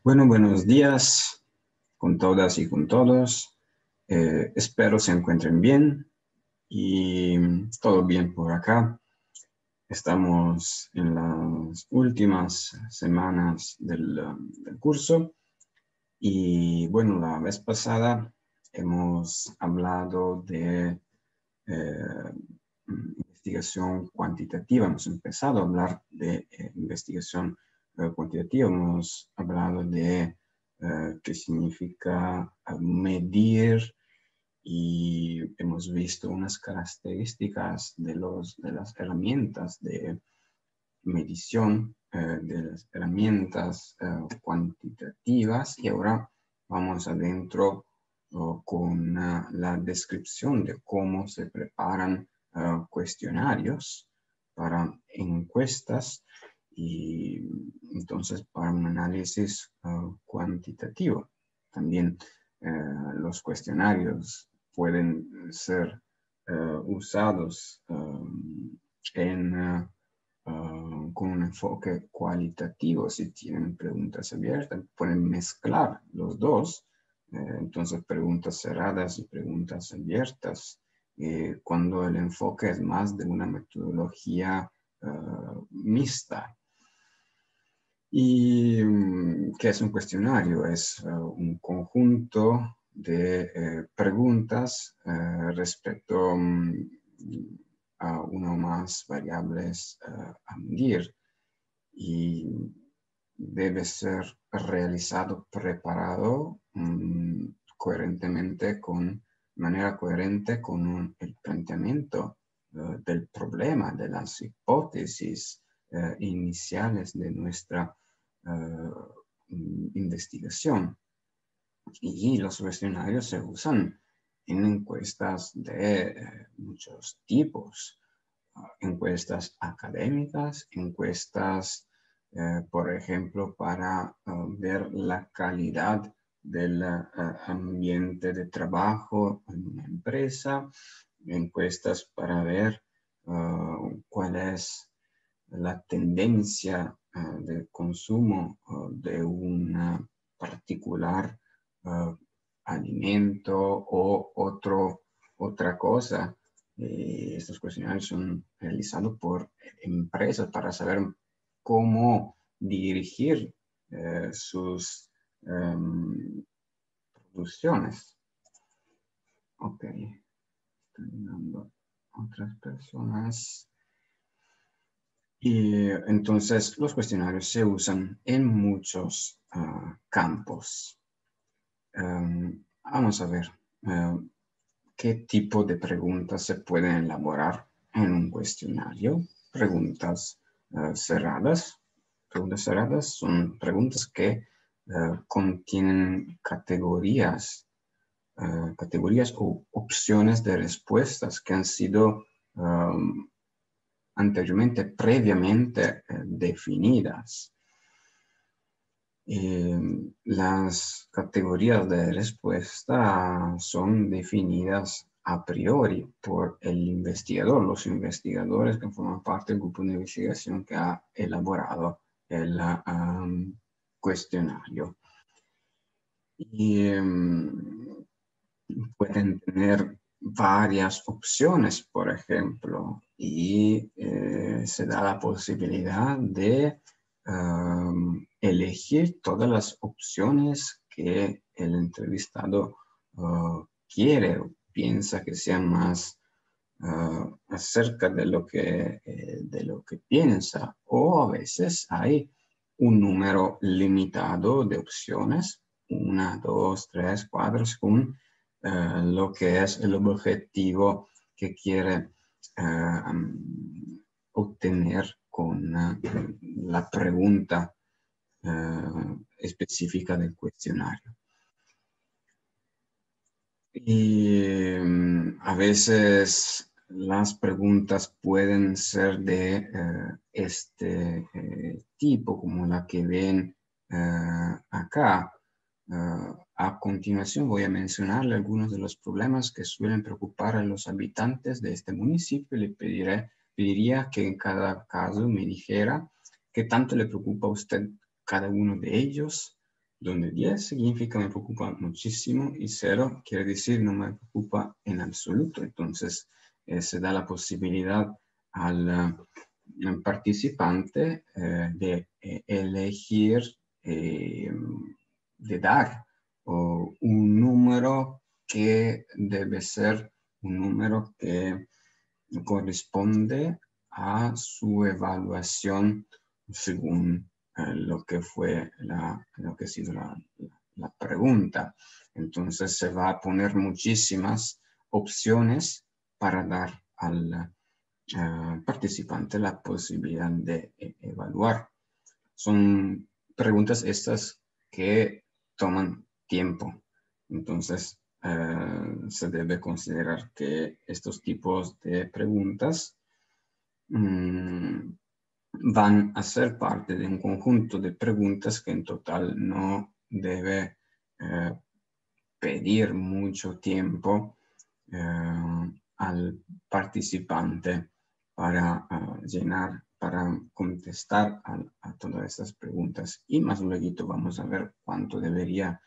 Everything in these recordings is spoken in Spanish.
Bueno, buenos días con todas y con todos. Espero se encuentren bien y todo bien por acá. Estamos en las últimas semanas del curso y bueno, la vez pasada hemos hablado de investigación cuantitativa. Hemos empezado a hablar de investigación cuantitativa. Hemos hablado de qué significa medir y hemos visto unas características de las herramientas de medición, de las herramientas cuantitativas, y ahora vamos adentro con la descripción de cómo se preparan cuestionarios para encuestas y entonces para un análisis cuantitativo. También los cuestionarios pueden ser usados con un enfoque cualitativo. Si tienen preguntas abiertas, pueden mezclar los dos. Entonces, preguntas cerradas y preguntas abiertas. Cuando el enfoque es más de una metodología mixta. ¿Y qué es un cuestionario? Es un conjunto de preguntas respecto a una o más variables a medir, y debe ser realizado, preparado coherentemente, de manera coherente con el planteamiento del problema, de las hipótesis iniciales de nuestra investigación. Y los cuestionarios se usan en encuestas de muchos tipos. Encuestas académicas, encuestas, por ejemplo, para ver la calidad del ambiente de trabajo en una empresa, encuestas para ver cuál es la tendencia de consumo de una particular alimento o otra cosa. Estos cuestionarios son realizados por empresas para saber cómo dirigir sus producciones. Ok, estoy mirando otras personas. Y entonces los cuestionarios se usan en muchos campos. Vamos a ver qué tipo de preguntas se pueden elaborar en un cuestionario. Preguntas cerradas. Preguntas cerradas son preguntas que contienen categorías o opciones de respuestas que han sido anteriormente, previamente definidas. Las categorías de respuesta son definidas a priori por el investigador, los investigadores que forman parte del grupo de investigación que ha elaborado el cuestionario. Y pueden tener varias opciones, por ejemplo, y se da la posibilidad de elegir todas las opciones que el entrevistado quiere o piensa que sean más acerca de lo que piensa, o a veces hay un número limitado de opciones, 1, 2, 3, 4, según lo que es el objetivo que quiere obtener con la pregunta específica del cuestionario. Y a veces las preguntas pueden ser de este tipo, como la que ven acá. A continuación voy a mencionarle algunos de los problemas que suelen preocupar a los habitantes de este municipio. Le pediría que en cada caso me dijera qué tanto le preocupa a usted cada uno de ellos, donde 10 significa me preocupa muchísimo y 0 quiere decir no me preocupa en absoluto. Entonces se da la posibilidad al participante de elegir, de dar un número que debe ser un número que corresponde a su evaluación según lo que fue lo que ha sido la pregunta. Entonces se va a poner muchísimas opciones para dar al participante la posibilidad de evaluar. Son preguntas estas que toman tiempo. Entonces, se debe considerar que estos tipos de preguntas van a ser parte de un conjunto de preguntas que en total no debe pedir mucho tiempo al participante para llenar, para contestar a todas estas preguntas. Y más luego vamos a ver cuánto debería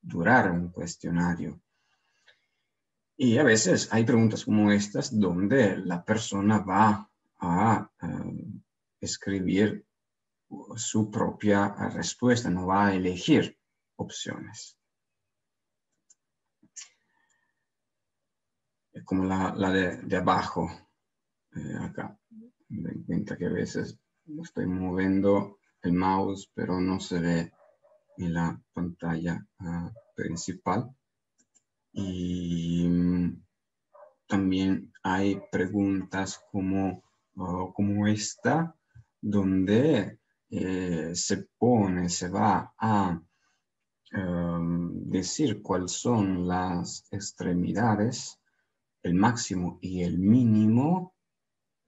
durar un cuestionario. Y a veces hay preguntas como estas donde la persona va a escribir su propia respuesta, no va a elegir opciones. Como la de abajo, acá. Me doy cuenta que a veces estoy moviendo el mouse, pero no se ve en la pantalla principal. Y también hay preguntas como esta, donde se va a decir cuáles son las extremidades, el máximo y el mínimo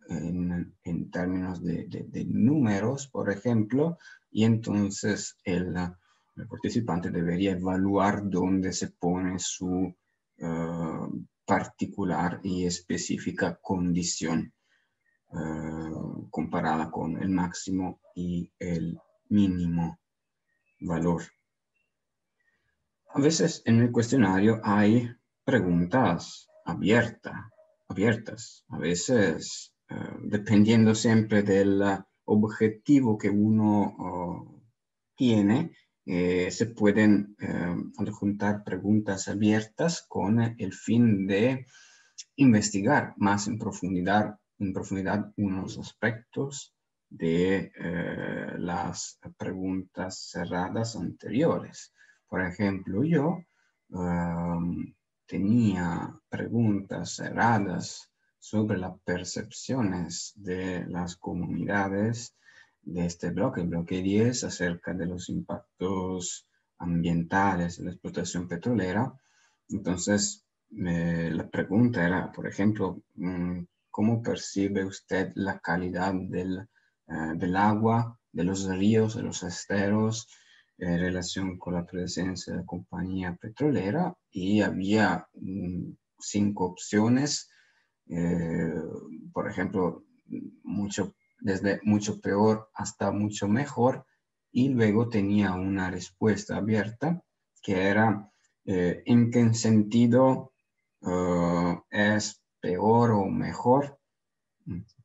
en términos de números, por ejemplo, y entonces el participante debería evaluar dónde se pone su particular y específica condición comparada con el máximo y el mínimo valor. A veces en el cuestionario hay preguntas abiertas. A veces, dependiendo siempre del objetivo que uno tiene, se pueden adjuntar preguntas abiertas con el fin de investigar más en profundidad unos aspectos de las preguntas cerradas anteriores. Por ejemplo, yo tenía preguntas cerradas sobre las percepciones de las comunidades de este bloque, el bloque 10, acerca de los impactos ambientales de la explotación petrolera. Entonces, la pregunta era, por ejemplo, ¿cómo percibe usted la calidad del agua, de los ríos, de los esteros, en relación con la presencia de la compañía petrolera? Y había 5 opciones, por ejemplo, desde mucho peor hasta mucho mejor, y luego tenía una respuesta abierta que era en qué sentido es peor o mejor,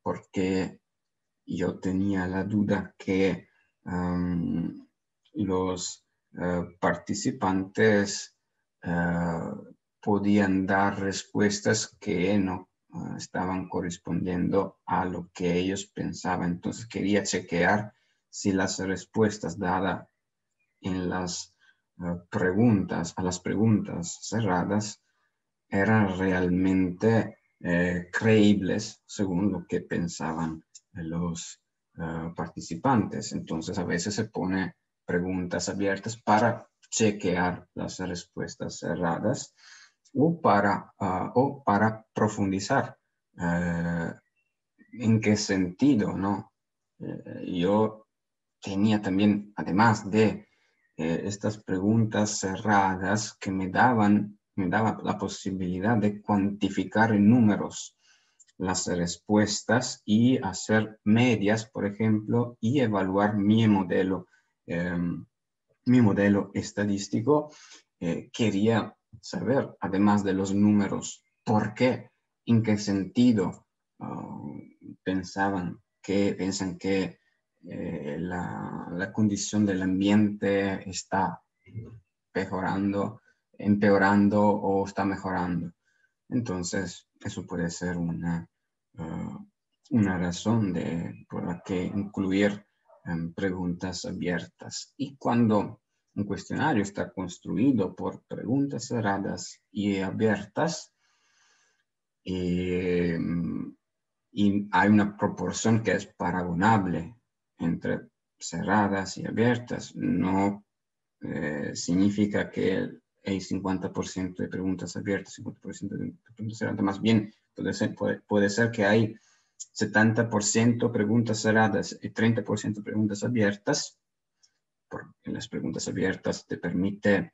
porque yo tenía la duda que los participantes podían dar respuestas que no estaban correspondiendo a lo que ellos pensaban. Entonces quería chequear si las respuestas dadas en las a las preguntas cerradas eran realmente creíbles según lo que pensaban los participantes. Entonces a veces se pone preguntas abiertas para chequear las respuestas cerradas o para profundizar en qué sentido, ¿no? Yo tenía también, además de estas preguntas cerradas que me daba la posibilidad de cuantificar en números las respuestas y hacer medias, por ejemplo, y evaluar mi modelo mi modelo estadístico quería saber, además de los números, por qué, en qué sentido piensan que la condición del ambiente está empeorando o está mejorando. Entonces, eso puede ser una razón por la que incluir preguntas abiertas. Y cuando un cuestionario está construido por preguntas cerradas y abiertas, y hay una proporción que es paragonable entre cerradas y abiertas, no significa que hay 50% de preguntas abiertas, 50% de preguntas cerradas. Más bien, puede ser que hay 70% preguntas cerradas y 30% preguntas abiertas, porque las preguntas abiertas te permiten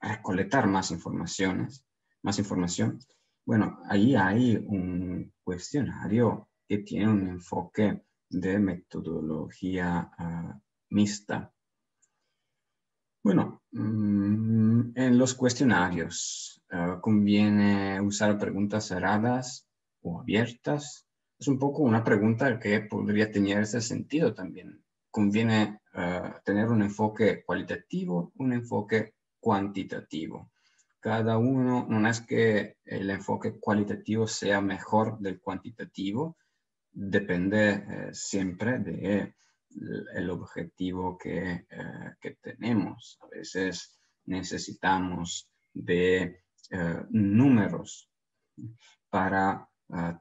recolectar más información. Bueno, ahí hay un cuestionario que tiene un enfoque de metodología mixta. Bueno, en los cuestionarios conviene usar preguntas cerradas o abiertas. Es un poco una pregunta que podría tener ese sentido también. Conviene tener un enfoque cualitativo, un enfoque cuantitativo. Cada uno, no es que el enfoque cualitativo sea mejor del cuantitativo, depende siempre de el objetivo que tenemos. A veces necesitamos de números para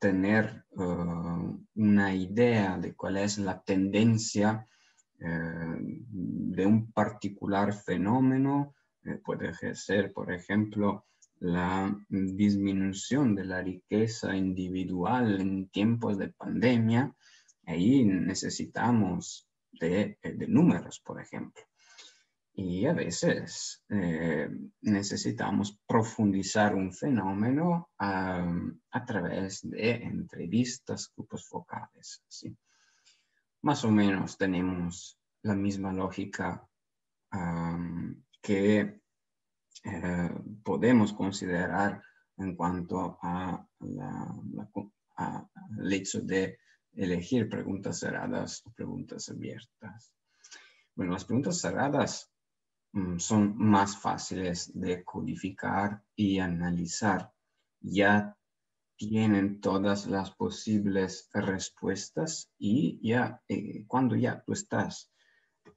tener una idea de cuál es la tendencia de un particular fenómeno. Puede ser, por ejemplo, la disminución de la riqueza individual en tiempos de pandemia. Ahí necesitamos de números, por ejemplo. Y a veces necesitamos profundizar un fenómeno a través de entrevistas, grupos focales, ¿sí? Más o menos tenemos la misma lógica que podemos considerar en cuanto al hecho de elegir preguntas cerradas o preguntas abiertas. Bueno, las preguntas cerradas son más fáciles de codificar y analizar. Ya tienen todas las posibles respuestas y cuando ya tú estás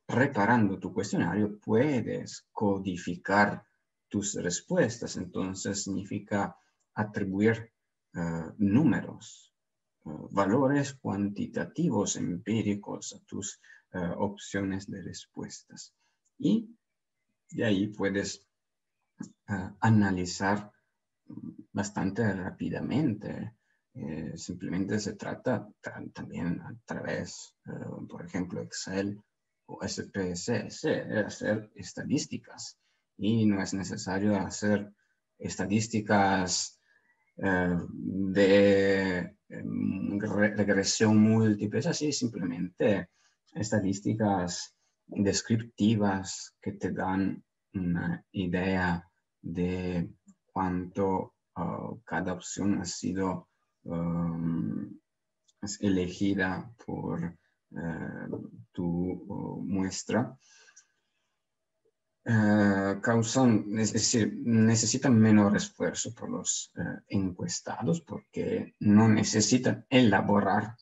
preparando tu cuestionario, puedes codificar tus respuestas. Entonces significa atribuir números, valores cuantitativos, empíricos a tus opciones de respuestas. Y de ahí puedes analizar bastante rápidamente. Simplemente se trata también a través, por ejemplo, Excel o SPSS, hacer estadísticas. Y no es necesario hacer estadísticas de regresión múltiple, es así, simplemente estadísticas descriptivas que te dan una idea de cuánto cada opción ha sido elegida por tu muestra. Es decir, necesitan menor esfuerzo por los encuestados porque no necesitan elaborar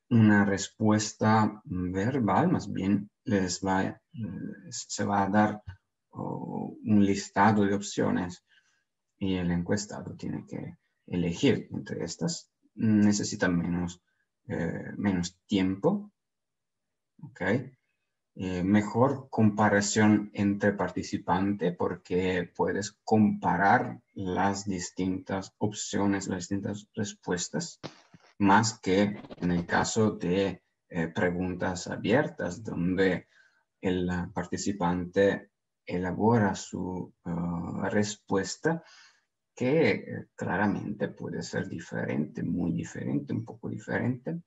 una respuesta verbal, más bien se va a dar un listado de opciones y el encuestado tiene que elegir entre estas. Necesitan menos tiempo, ¿ok? Mejor comparación entre participantes porque puedes comparar las distintas opciones, las distintas respuestas, más que en el caso de preguntas abiertas, donde el participante elabora su respuesta, que claramente puede ser diferente, muy diferente, un poco diferente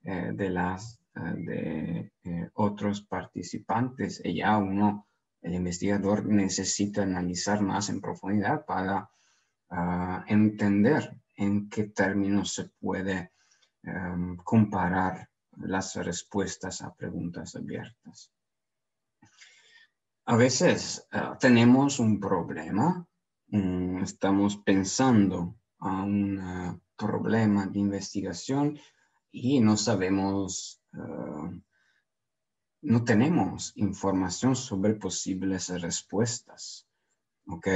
de las de otros participantes. Y ya uno el investigador necesita analizar más en profundidad para entender en qué términos se puede comparar las respuestas a preguntas abiertas. A veces tenemos un problema, estamos pensando a un problema de investigación y no sabemos, no tenemos información sobre posibles respuestas, ¿ok?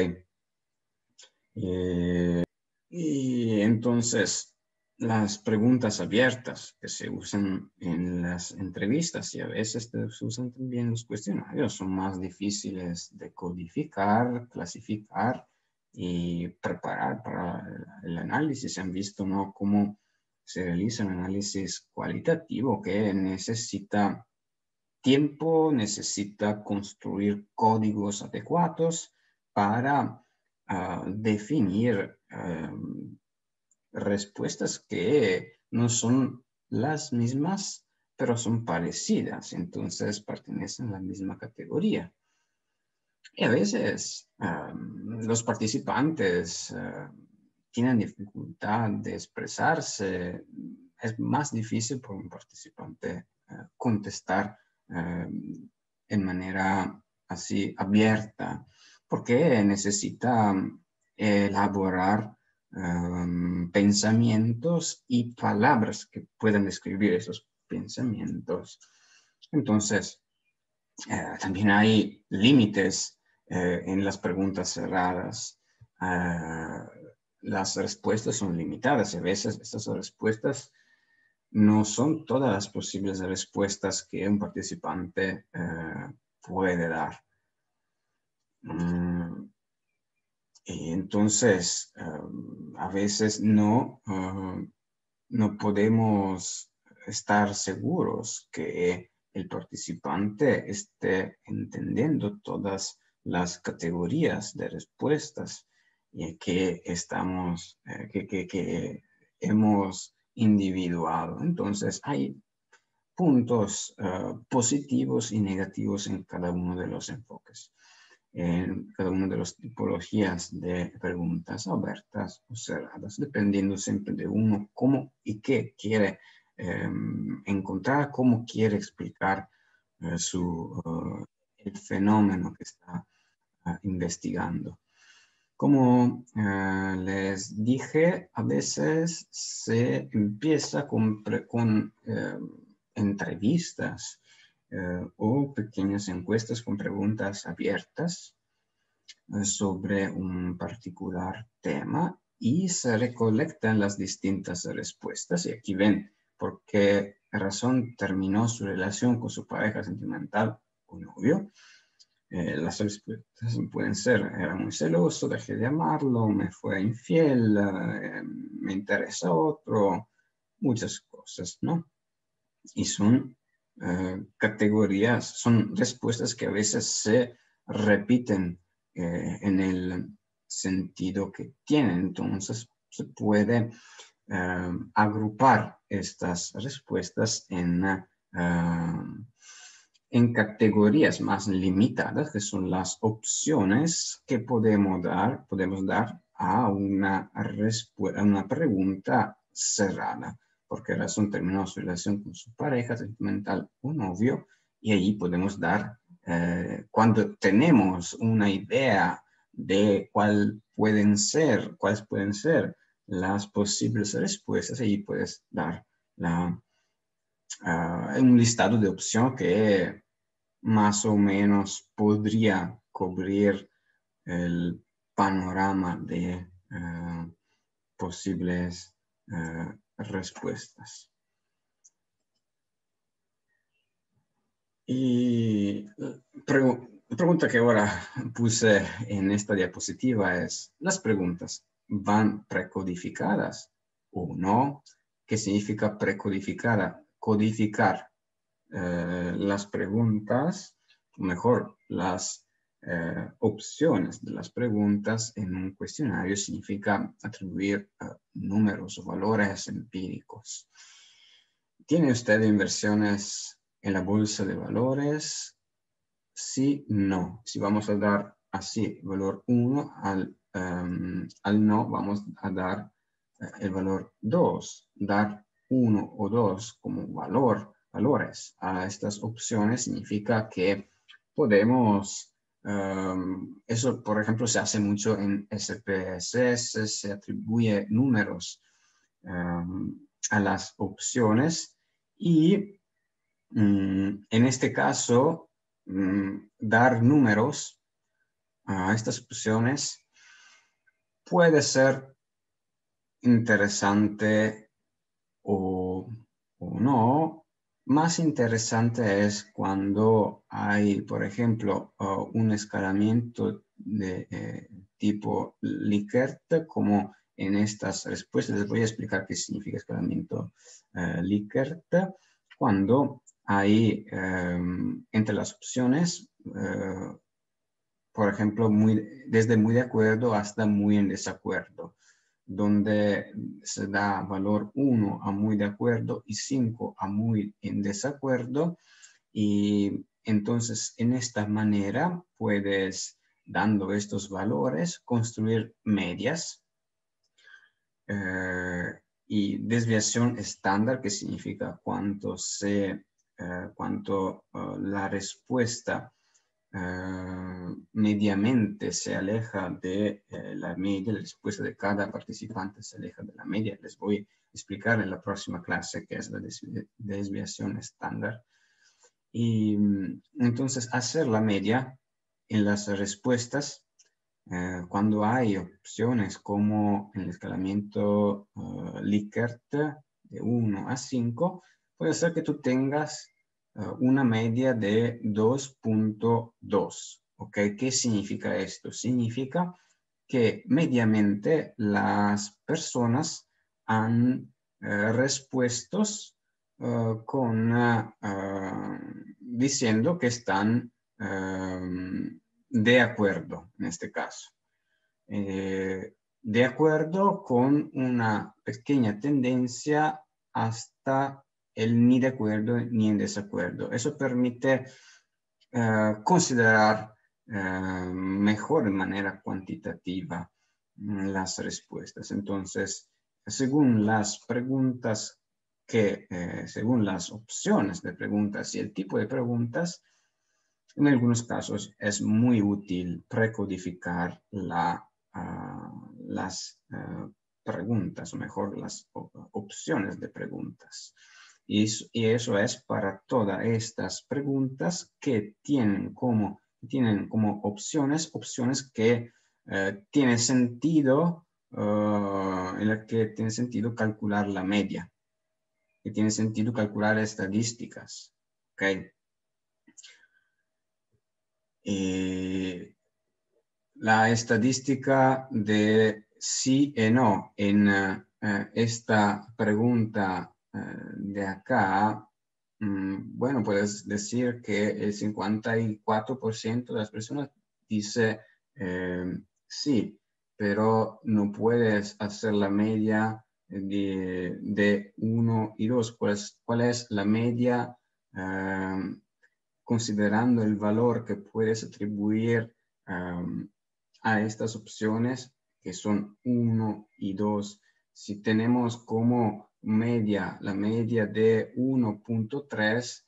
Y entonces las preguntas abiertas que se usan en las entrevistas y a veces se usan también en los cuestionarios son más difíciles de codificar, clasificar y preparar para el análisis. Se han visto, ¿no?, cómo se realiza un análisis cualitativo que necesita tiempo, necesita construir códigos adecuados para definir respuestas que no son las mismas, pero son parecidas, entonces pertenecen a la misma categoría. Y a veces los participantes tienen dificultad de expresarse. Es más difícil para un participante contestar en manera así abierta, porque necesita elaborar pensamientos y palabras que puedan describir esos pensamientos. Entonces, también hay límites en las preguntas cerradas. Las respuestas son limitadas y a veces estas respuestas no son todas las posibles respuestas que un participante puede dar. Y entonces, a veces no podemos estar seguros que el participante esté entendiendo todas las categorías de respuestas que hemos individuado. Entonces, hay puntos positivos y negativos en cada uno de los enfoques, en cada una de las tipologías de preguntas abiertas o cerradas, dependiendo siempre de uno cómo y qué quiere encontrar, cómo quiere explicar el fenómeno que está investigando. Como les dije, a veces se empieza con entrevistas o pequeñas encuestas con preguntas abiertas sobre un particular tema y se recolectan las distintas respuestas. Y aquí ven por qué razón terminó su relación con su pareja sentimental o novio. Las respuestas pueden ser: era muy celoso, dejé de amarlo, me fue infiel, me interesa otro, muchas cosas, ¿no? Y son categorías, son respuestas que a veces se repiten en el sentido que tienen. Entonces se puede agrupar estas respuestas en categorías más limitadas, que son las opciones que podemos dar a una pregunta cerrada. ¿Por qué razón terminó su relación con su pareja sentimental o novio? Y ahí podemos dar, cuando tenemos una idea de cuáles pueden ser las posibles respuestas, ahí puedes dar un listado de opciones que más o menos podría cubrir el panorama de posibles respuestas. Y la pregunta que ahora puse en esta diapositiva es: ¿las preguntas van precodificadas o no? ¿Qué significa precodificada? Codificar las preguntas, o mejor, las opciones de las preguntas en un cuestionario significa atribuir números o valores empíricos. ¿Tiene usted inversiones en la bolsa de valores? sí, no. Si vamos a dar así valor 1 al no, vamos a dar el valor 2. Dar 1 o 2 como valores a estas opciones significa que podemos, eso por ejemplo se hace mucho en SPSS, se atribuye números a las opciones y en este caso, dar números a estas opciones puede ser interesante o no. Más interesante es cuando hay, por ejemplo, un escalamiento de tipo Likert, como en estas respuestas. Les voy a explicar qué significa escalamiento Likert. Cuando hay entre las opciones, por ejemplo, desde muy de acuerdo hasta muy en desacuerdo, donde se da valor 1 a muy de acuerdo y 5 a muy en desacuerdo. Y entonces, en esta manera, puedes, dando estos valores, construir medias y desviación estándar, que significa cuánto la respuesta mediamente se aleja de la media, la respuesta de cada participante se aleja de la media. Les voy a explicar en la próxima clase qué es la desviación estándar. Y entonces hacer la media en las respuestas cuando hay opciones como en el escalamiento Likert de 1 a 5, puede ser que tú tengas una media de 2.2. ¿Ok? ¿Qué significa esto? Significa que mediamente las personas han respuestos diciendo que están de acuerdo en este caso. De acuerdo con una pequeña tendencia hasta el ni de acuerdo ni en desacuerdo. Eso permite considerar mejor de manera cuantitativa las respuestas. Entonces, según las preguntas según las opciones de preguntas y el tipo de preguntas, en algunos casos es muy útil precodificar las preguntas, o mejor, las opciones de preguntas. Y eso es para todas estas preguntas que tienen como opciones que tiene sentido, en la que tiene sentido calcular la media, que tiene sentido calcular estadísticas. ¿Ok? La estadística de sí y no en esta pregunta de acá, bueno, puedes decir que el 54% de las personas dice sí, pero no puedes hacer la media de 1 y 2. ¿Cuál es la media considerando el valor que puedes atribuir a estas opciones, que son 1 y 2? Si tenemos como media la media de 1.3,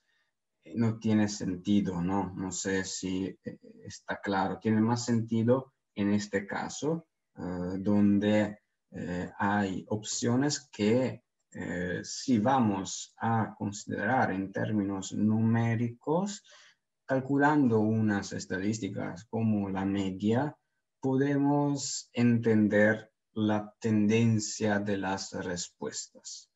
no tiene sentido, ¿no? No sé si está claro. Tiene más sentido en este caso, donde hay opciones que si vamos a considerar en términos numéricos, calculando unas estadísticas como la media, podemos entender la tendencia de las respuestas.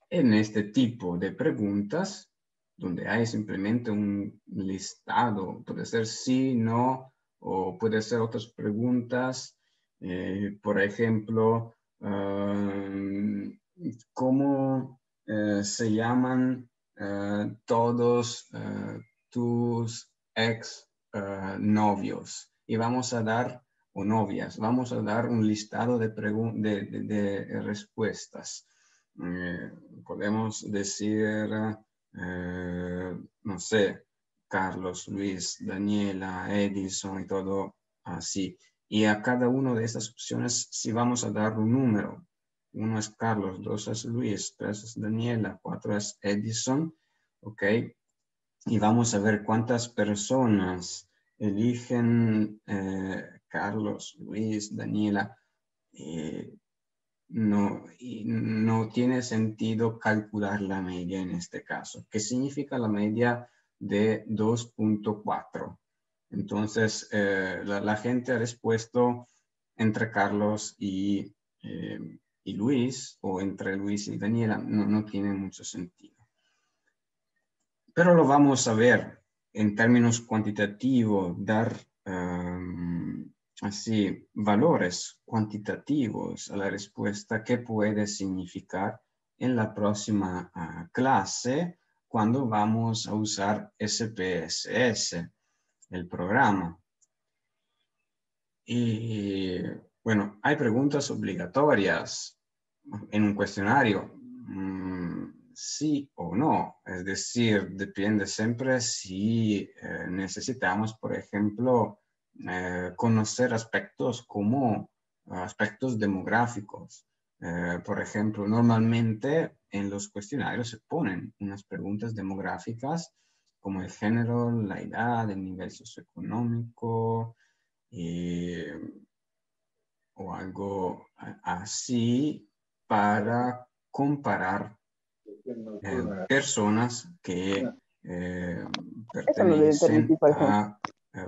En este tipo de preguntas, donde hay simplemente un listado, puede ser sí, no, o puede ser otras preguntas, por ejemplo, ¿cómo se llaman todos tus ex novios? Y vamos a dar, o novias, vamos a dar un listado de respuestas. Podemos decir, no sé, Carlos, Luis, Daniela, Edison y todo así. Y a cada una de estas opciones sí vamos a dar un número. 1 es Carlos, 2 es Luis, 3 es Daniela, 4 es Edison, ¿ok? Y vamos a ver cuántas personas eligen Carlos, Luis, Daniela. No tiene sentido calcular la media en este caso. ¿Qué significa la media de 2.4? Entonces, la gente ha respuesto entre Carlos y Luis, o entre Luis y Daniela. No tiene mucho sentido. Pero lo vamos a ver en términos cuantitativos, dar así valores cuantitativos a la respuesta que puede significar en la próxima clase cuando vamos a usar SPSS, el programa. Y bueno, hay preguntas obligatorias en un cuestionario. Sí o no, es decir, depende siempre si necesitamos, por ejemplo, conocer aspectos como aspectos demográficos. Por ejemplo, normalmente en los cuestionarios se ponen unas preguntas demográficas como el género, la edad, el nivel socioeconómico o algo así para comparar personas que Eso lo debe pertenecen permitir, por ejemplo. a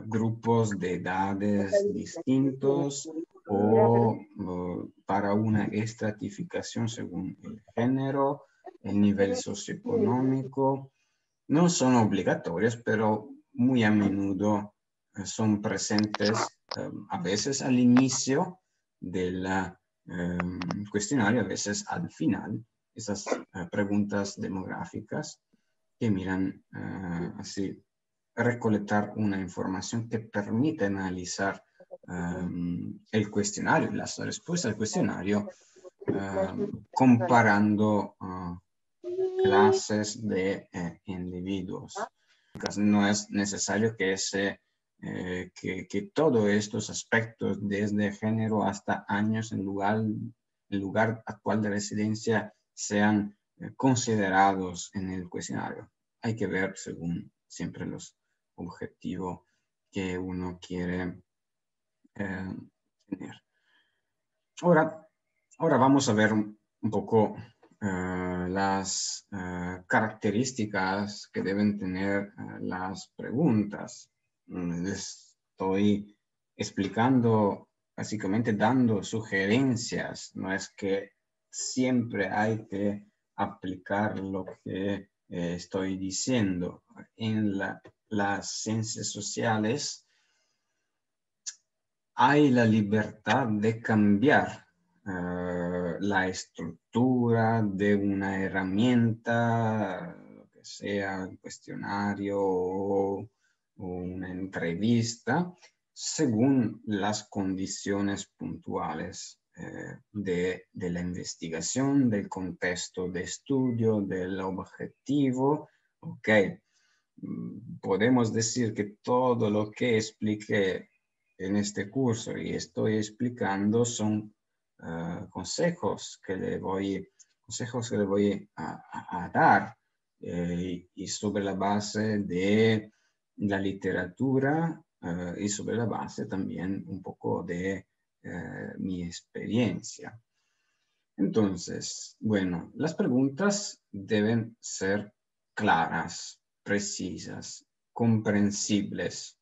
grupos de edades distintos o para una estratificación según el género, el nivel socioeconómico. No son obligatorias, pero muy a menudo son presentes a veces al inicio del cuestionario, a veces al final, esas preguntas demográficas que miran así recolectar una información que permite analizar el cuestionario, las respuestas al cuestionario, comparando clases de individuos. No es necesario que todos estos aspectos, desde género hasta años el lugar actual de residencia, sean considerados en el cuestionario. Hay que ver según siempre los objetivos que uno quiere tener. Ahora vamos a ver un poco las características que deben tener las preguntas. Les estoy explicando, básicamente dando sugerencias. No es que siempre hay que aplicar lo que estoy diciendo. En las ciencias sociales hay la libertad de cambiar la estructura de una herramienta, lo que sea un cuestionario o una entrevista, según las condiciones puntuales de la investigación, del contexto de estudio, del objetivo. Ok, podemos decir que todo lo que expliqué en este curso y estoy explicando son consejos que le voy a dar y sobre la base de la literatura y sobre la base también un poco de mi experiencia. Entonces, bueno, las preguntas deben ser claras, precisas, comprensibles.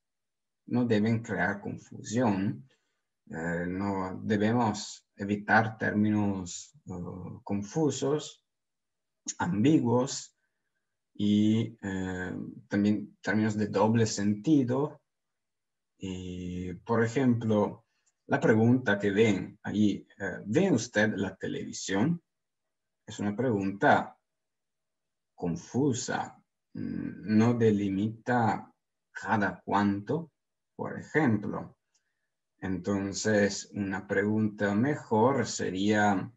No deben crear confusión. No debemos evitar términos confusos, ambiguos y también términos de doble sentido. Y, por ejemplo, la pregunta que ven ahí, ¿ve usted la televisión? Es una pregunta confusa, no delimita cada cuánto, por ejemplo. Entonces, una pregunta mejor sería,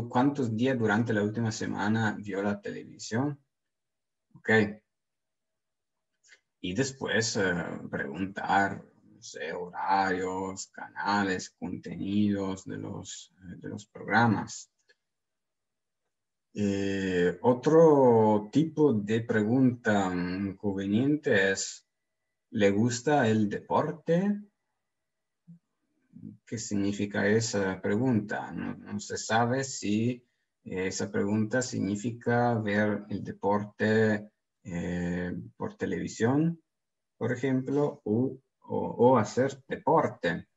¿cuántos días durante la última semana vio la televisión? Ok, y después preguntar, no sé, horarios, canales, contenidos de los programas. Otro tipo de pregunta conveniente es, ¿le gusta el deporte? ¿Qué significa esa pregunta? No se sabe si esa pregunta significa ver el deporte por televisión, por ejemplo, o hacer deporte,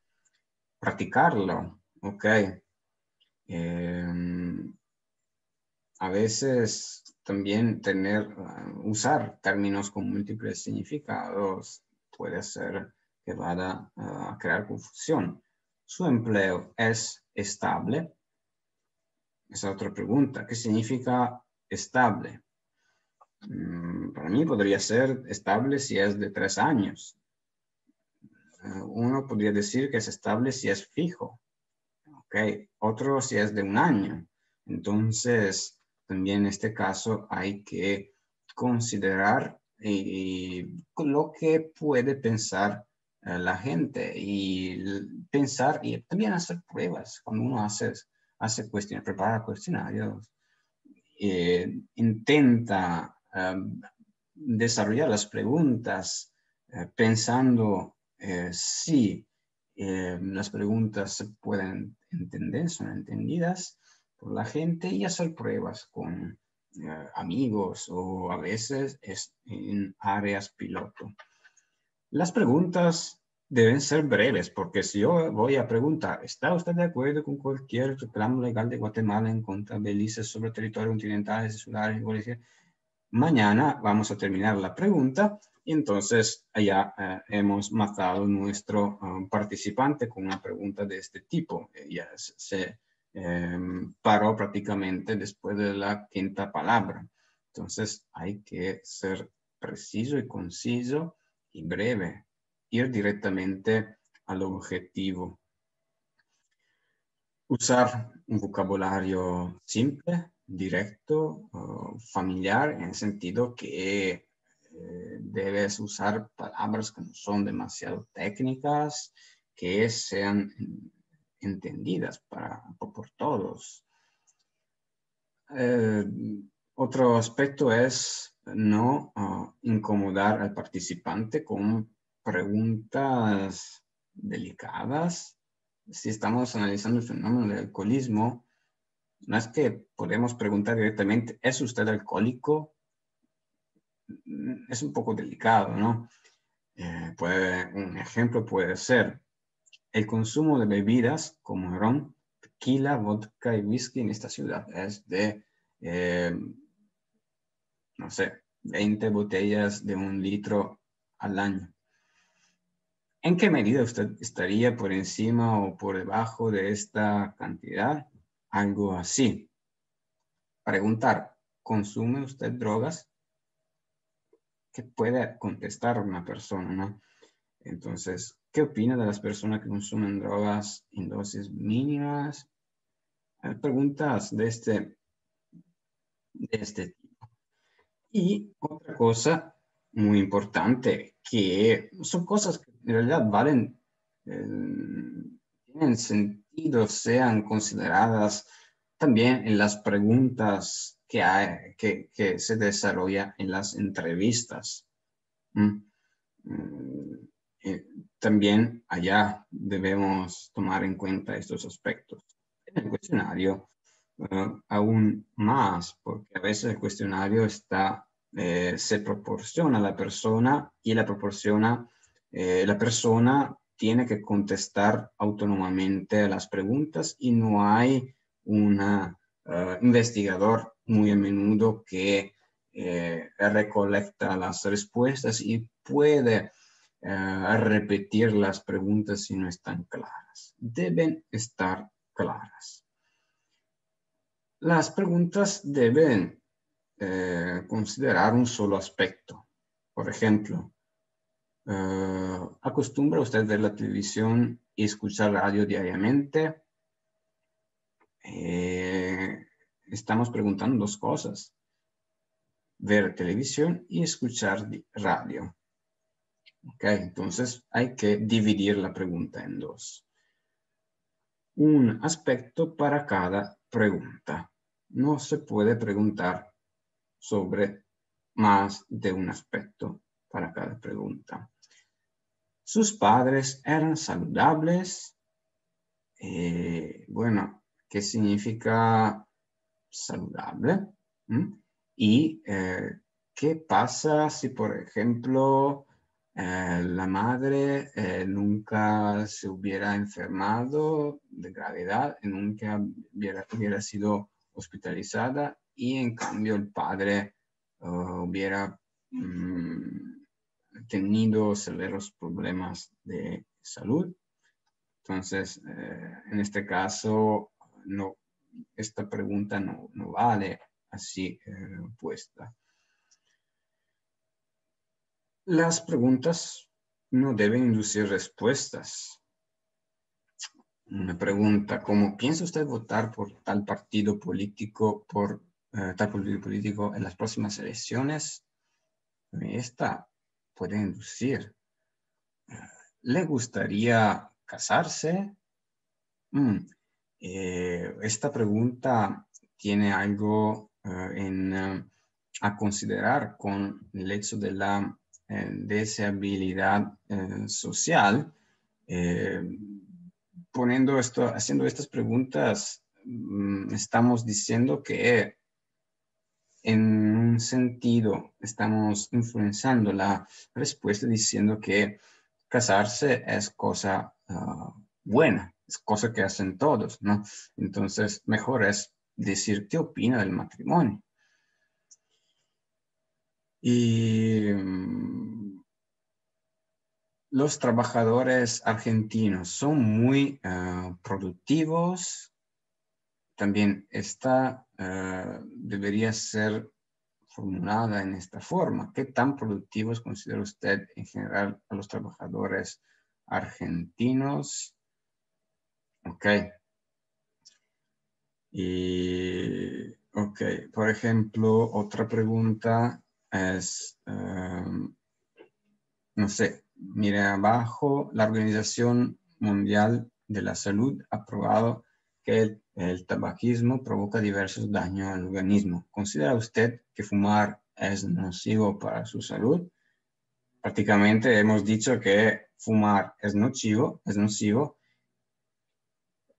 practicarlo, ¿ok? A veces también usar términos con múltiples significados puede ser que vaya a crear confusión. ¿Su empleo es estable? Esa otra pregunta. ¿Qué significa estable? Para mí podría ser estable si es de 3 años. Uno podría decir que es estable si es fijo. Okay. Otro si es de 1 año. Entonces, también en este caso hay que considerar lo que puede pensar la gente y pensar y también hacer pruebas. Cuando uno hace cuestiones, prepara cuestionarios, intenta desarrollar las preguntas pensando si las preguntas se pueden entender, son entendidas por la gente y hacer pruebas con amigos o a veces en áreas piloto. Las preguntas deben ser breves porque si yo voy a preguntar, ¿está usted de acuerdo con cualquier reclamo legal de Guatemala en contra de Belice sobre territorios continentales y insulares? Mañana vamos a terminar la pregunta y entonces ya hemos matado nuestro participante con una pregunta de este tipo. Ya se paró prácticamente después de la 5ª palabra. Entonces hay que ser preciso y conciso y breve. Ir directamente al objetivo. Usar un vocabulario simple, directo, familiar, en el sentido que debes usar palabras que no son demasiado técnicas, que sean entendidas por todos. Otro aspecto es no incomodar al participante con preguntas delicadas. Si estamos analizando el fenómeno del alcoholismo, no es que podemos preguntar directamente, ¿es usted alcohólico? Es un poco delicado, ¿no? Un ejemplo puede ser el consumo de bebidas como ron, tequila, vodka y whisky en esta ciudad es de, no sé, 20 botellas de 1 litro al año. ¿En qué medida usted estaría por encima o por debajo de esta cantidad? Algo así. Preguntar, ¿consume usted drogas? ¿Qué puede contestar una persona, no? Entonces, ¿qué opina de las personas que consumen drogas en dosis mínimas? Hay preguntas de este tipo. Y otra cosa muy importante, que son cosas que en realidad valen, tienen sentido, sean consideradas también en las preguntas que se desarrollan en las entrevistas. También allá debemos tomar en cuenta estos aspectos. En el cuestionario, aún más, porque a veces el cuestionario se proporciona a la persona y la persona tiene que contestar autónomamente a las preguntas y no hay un investigador muy a menudo que recolecta las respuestas y puede repetir las preguntas si no están claras. Deben estar claras. Las preguntas deben considerar un solo aspecto. Por ejemplo, ¿acostumbra usted ver la televisión y escuchar radio diariamente? Estamos preguntando 2 cosas. Ver televisión y escuchar radio. ¿Ok? Entonces hay que dividir la pregunta en dos. Un aspecto para cada pregunta. No se puede preguntar sobre más de un aspecto para cada pregunta. ¿Sus padres eran saludables? Bueno, ¿qué significa saludable? Y ¿qué pasa si, por ejemplo, la madre nunca se hubiera enfermado de gravedad, nunca hubiera sido hospitalizada y en cambio el padre hubiera tenido severos problemas de salud? Entonces, en este caso, no, esta pregunta no vale así puesta. Las preguntas no deben inducir respuestas. Una pregunta como, ¿piensa usted votar por tal partido político, en las próximas elecciones? Esta puede inducir. ¿Le gustaría casarse? Esta pregunta tiene algo a considerar con el hecho de la deseabilidad social. Haciendo estas preguntas, estamos diciendo que en un sentido estamos influenciando la respuesta diciendo que casarse es cosa buena, es cosa que hacen todos, ¿no? Entonces, mejor es decir qué opina del matrimonio. Y los trabajadores argentinos son muy productivos. También esta debería ser formulada en esta forma. ¿Qué tan productivos considera usted en general a los trabajadores argentinos? Ok. Y, ok, por ejemplo, otra pregunta es, no sé, mire abajo, la Organización Mundial de la Salud ha probado que el tabaquismo provoca diversos daños al organismo. ¿Considera usted que fumar es nocivo para su salud? Prácticamente hemos dicho que fumar es nocivo,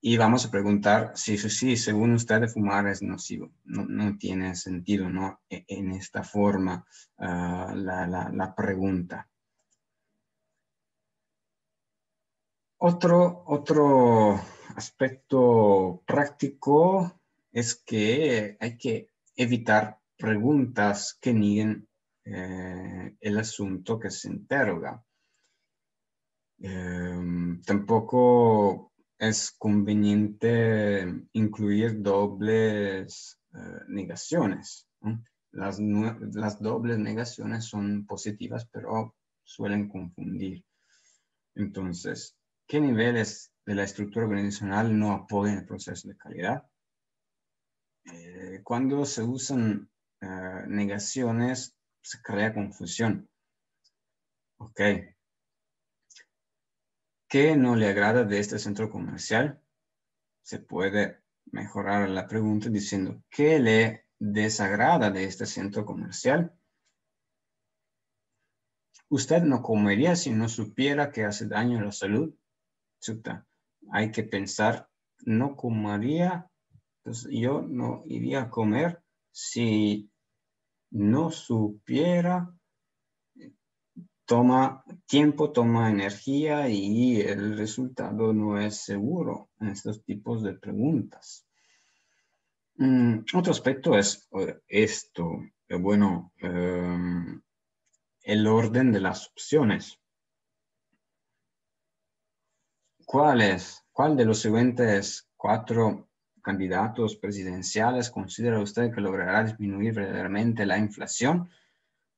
y vamos a preguntar si según usted fumar es nocivo. No tiene sentido, ¿no? En esta forma la pregunta. Otro aspecto práctico es que hay que evitar preguntas que nieguen el asunto que se interroga. Tampoco es conveniente incluir dobles negaciones, ¿no? Las dobles negaciones son positivas, pero suelen confundir. Entonces, ¿qué niveles de la estructura organizacional no apoyan el proceso de calidad? Cuando se usan negaciones, se crea confusión. Ok. ¿Qué no le agrada de este centro comercial? Se puede mejorar la pregunta diciendo, ¿qué le desagrada de este centro comercial? ¿Usted no comería si no supiera que hace daño a la salud? Chuta, hay que pensar, no comería, pues yo no iría a comer si no supiera. Toma tiempo, toma energía y el resultado no es seguro en estos tipos de preguntas. Otro aspecto es esto, bueno, el orden de las opciones. ¿Cuál de los siguientes 4 candidatos presidenciales considera usted que logrará disminuir verdaderamente la inflación?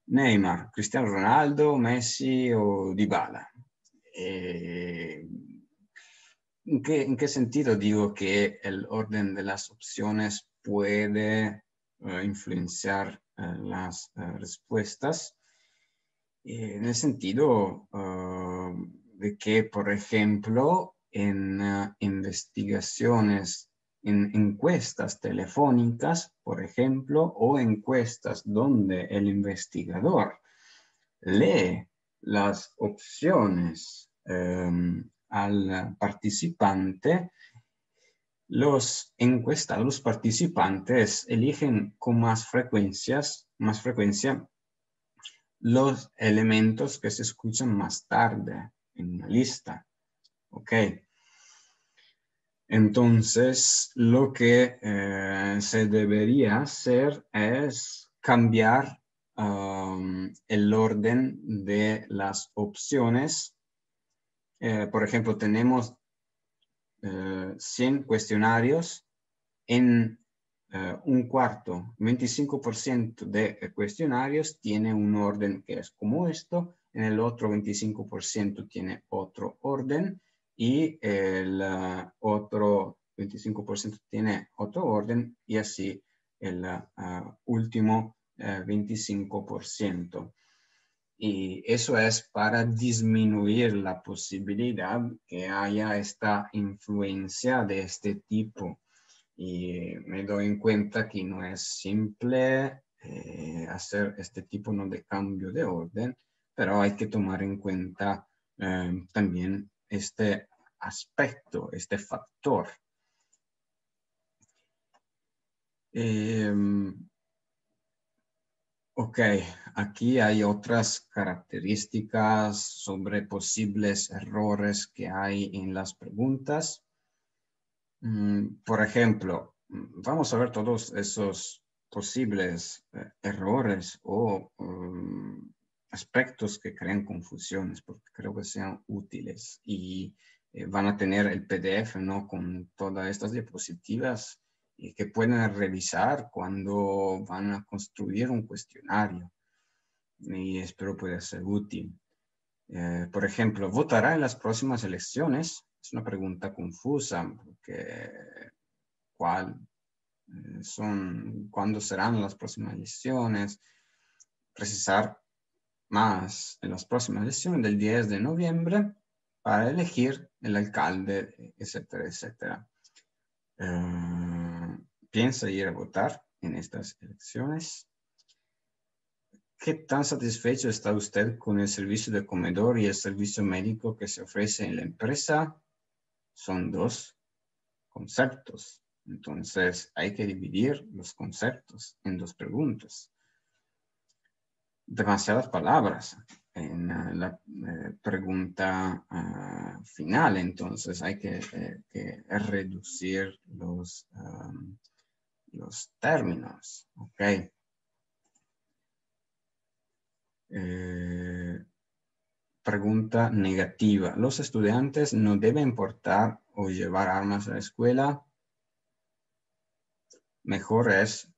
Neymar, Cristiano Ronaldo, Messi o Dybala. ¿En qué sentido digo que el orden de las opciones puede influenciar las respuestas? en el sentido de que, por ejemplo, en investigaciones, en encuestas telefónicas, por ejemplo, o encuestas donde el investigador lee las opciones al participante, los encuestados, los participantes eligen con más frecuencia los elementos que se escuchan más tarde en una lista. ¿Ok? Entonces, lo que se debería hacer es cambiar el orden de las opciones. Por ejemplo, tenemos 100 cuestionarios. En un cuarto, 25% de cuestionarios tiene un orden que es como esto, en el otro 25% tiene otro orden y el otro 25% tiene otro orden y así el último 25%. Y eso es para disminuir la posibilidad que haya esta influencia de este tipo. Y me doy cuenta que no es simple hacer este tipo de cambio de orden, pero hay que tomar en cuenta también este aspecto, este factor. Ok, aquí hay otras características sobre posibles errores que hay en las preguntas. Por ejemplo, vamos a ver todos esos posibles errores o aspectos que crean confusiones, porque creo que sean útiles y van a tener el PDF, ¿no? Con todas estas diapositivas que pueden revisar cuando van a construir un cuestionario y espero pueda ser útil. Por ejemplo, ¿votará en las próximas elecciones? Es una pregunta confusa porque ¿cuándo serán las próximas elecciones? Precisar más en las próximas elecciones del 10 de noviembre para elegir el alcalde, etcétera, etcétera. ¿Piensa ir a votar en estas elecciones? ¿Qué tan satisfecho está usted con el servicio de comedor y el servicio médico que se ofrece en la empresa? Son dos conceptos. Entonces hay que dividir los conceptos en dos preguntas. Demasiadas palabras en la pregunta final, entonces hay que reducir los términos. Ok. Pregunta negativa. ¿Los estudiantes no deben portar o llevar armas a la escuela? Mejor es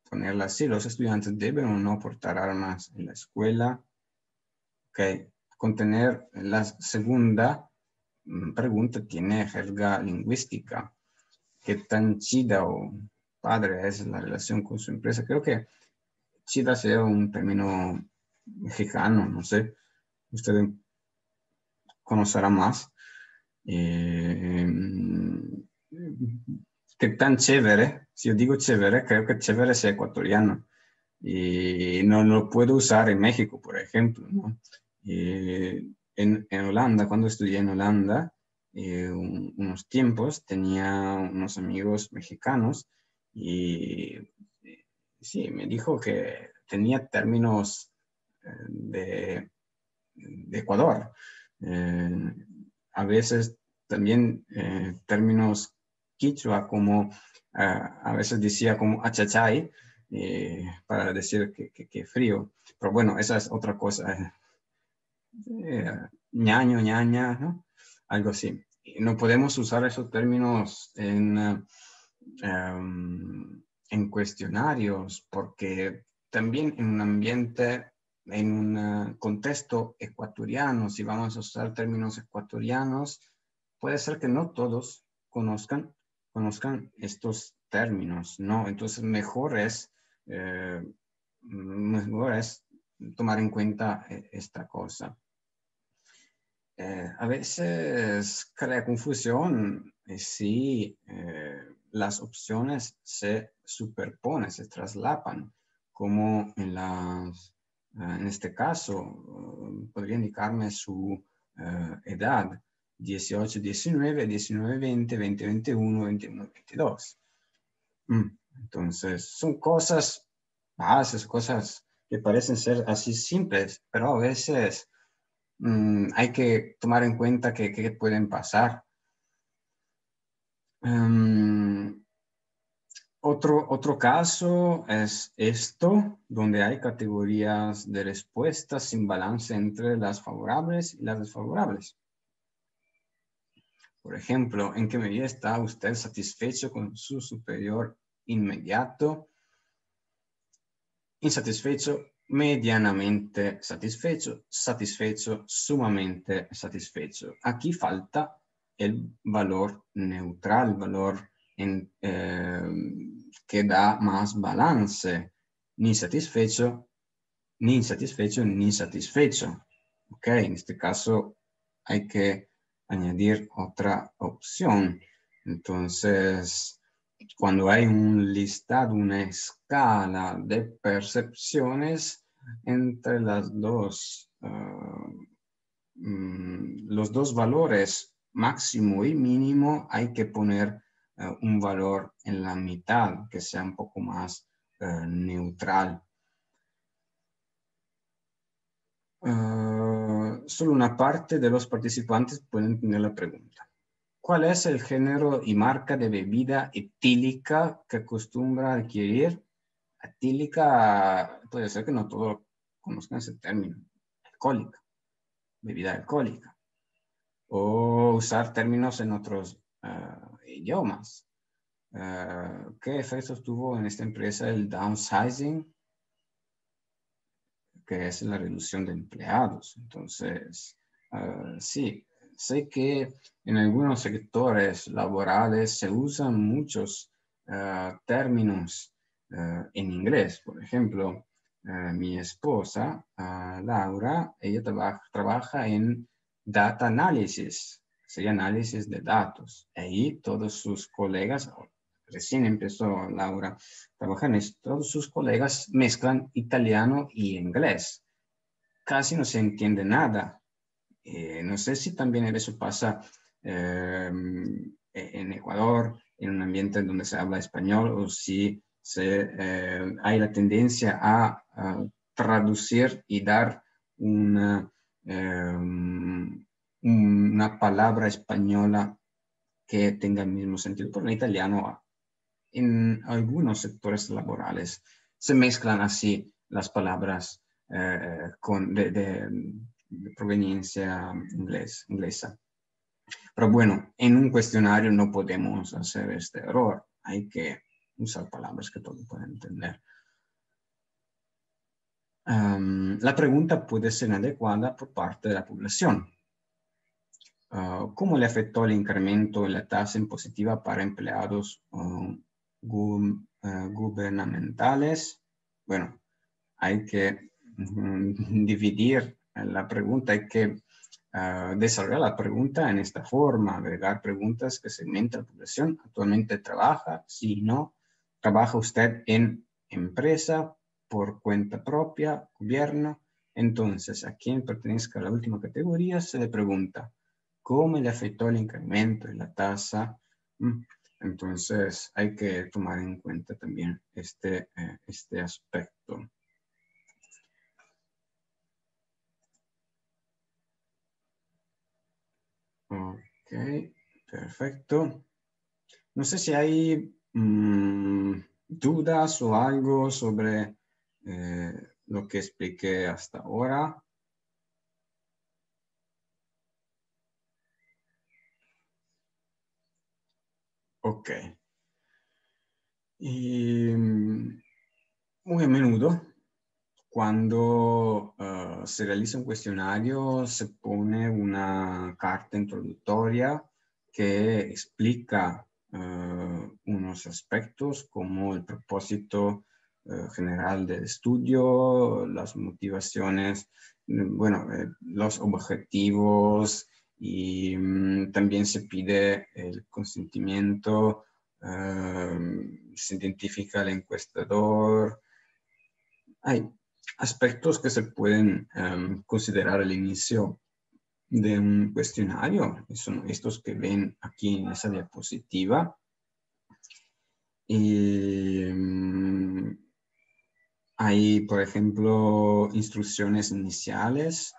ponerla así. ¿Los estudiantes deben o no portar armas en la escuela? Ok. Contener la segunda pregunta tiene jerga lingüística. ¿Qué tan chida o padre es la relación con su empresa? Creo que chida sea un término mexicano, no sé. Usted conocerá más. ¿Qué tan chévere? Si yo digo chévere, creo que chévere es ecuatoriano. Y no lo puedo usar en México, por ejemplo, ¿no? En Holanda, cuando estudié en Holanda, unos tiempos tenía unos amigos mexicanos y sí, me dijo que tenía términos de Ecuador. A veces también términos quichua como a veces decía como achachay para decir que frío. Pero bueno, esa es otra cosa. Ñaño, ñaña, ¿no? Algo así. No podemos usar esos términos en cuestionarios porque también en un ambiente, en un contexto ecuatoriano, si vamos a usar términos ecuatorianos, puede ser que no todos conozcan estos términos, ¿no? Entonces mejor es tomar en cuenta esta cosa. A veces crea confusión si las opciones se superponen, se traslapan, como en este caso, podría indicarme su edad, 18, 19, 19, 20, 20, 21, 21, 22. Entonces, son cosas bases, cosas que parecen ser así simples, pero a veces hay que tomar en cuenta que pueden pasar. Otro caso es esto, donde hay categorías de respuestas sin balance entre las favorables y las desfavorables. Por ejemplo, ¿en qué medida está usted satisfecho con su superior inmediato? Insatisfecho, medianamente satisfecho, satisfecho, sumamente satisfecho. Aquí falta el valor neutral, valor que da más balance, ni satisfecho, ni insatisfecho, ni insatisfecho. Ok, en este caso hay que añadir otra opción. Entonces, cuando hay un listado, una escala de percepciones entre los dos valores máximo y mínimo, hay que poner un valor en la mitad que sea un poco más neutral. Solo una parte de los participantes pueden entender la pregunta. ¿Cuál es el género y marca de bebida etílica que acostumbra adquirir? Etílica, puede ser que no todos conozcan ese término. Alcohólica, bebida alcohólica. O usar términos en otros idiomas. ¿Qué efectos tuvo en esta empresa el downsizing? Que es la reducción de empleados. Entonces, sí, sé que en algunos sectores laborales se usan muchos términos en inglés. Por ejemplo, mi esposa, Laura, ella trabaja en data analysis, sería análisis de datos. Ahí todos sus colegas, recién empezó Laura a trabajar en esto, todos sus colegas mezclan italiano y inglés. Casi no se entiende nada. No sé si también eso pasa en Ecuador, en un ambiente donde se habla español, o si hay la tendencia a traducir y dar una palabra española que tenga el mismo sentido, pero en italiano, en algunos sectores laborales, se mezclan así las palabras de proveniencia inglesa. Pero bueno, en un cuestionario no podemos hacer este error. Hay que usar palabras que todos pueden entender. La pregunta puede ser inadecuada por parte de la población. ¿Cómo le afectó el incremento en la tasa impositiva para empleados gubernamentales? Bueno, hay que dividir la pregunta, hay que desarrollar la pregunta en esta forma, agregar preguntas que segmentan la población. ¿Actualmente trabaja? Sí, no. ¿Trabaja usted en empresa, por cuenta propia, gobierno? Entonces, a quien pertenezca a la última categoría se le pregunta, ¿cómo le afectó el incremento en la tasa? Entonces, hay que tomar en cuenta también este aspecto. Ok, perfecto. No sé si hay dudas o algo sobre lo que expliqué hasta ahora. Ok. Y muy a menudo, cuando se realiza un cuestionario, se pone una carta introductoria que explica unos aspectos como el propósito general del estudio, las motivaciones, bueno, los objetivos y también se pide el consentimiento, se identifica el encuestador. Hay aspectos que se pueden considerar al inicio de un cuestionario, son estos que ven aquí en esa diapositiva. Y hay, por ejemplo, instrucciones iniciales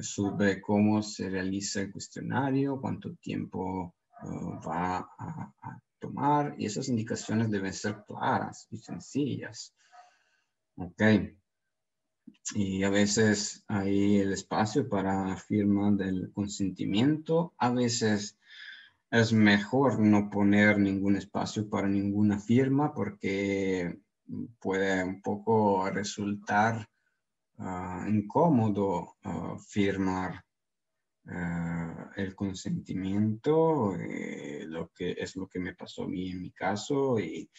sobre cómo se realiza el cuestionario, cuánto tiempo va a tomar, y esas indicaciones deben ser claras y sencillas. Ok. Y a veces hay el espacio para firma del consentimiento. A veces es mejor no poner ningún espacio para ninguna firma porque puede un poco resultar incómodo firmar el consentimiento, lo que es lo que me pasó a mí en mi caso, y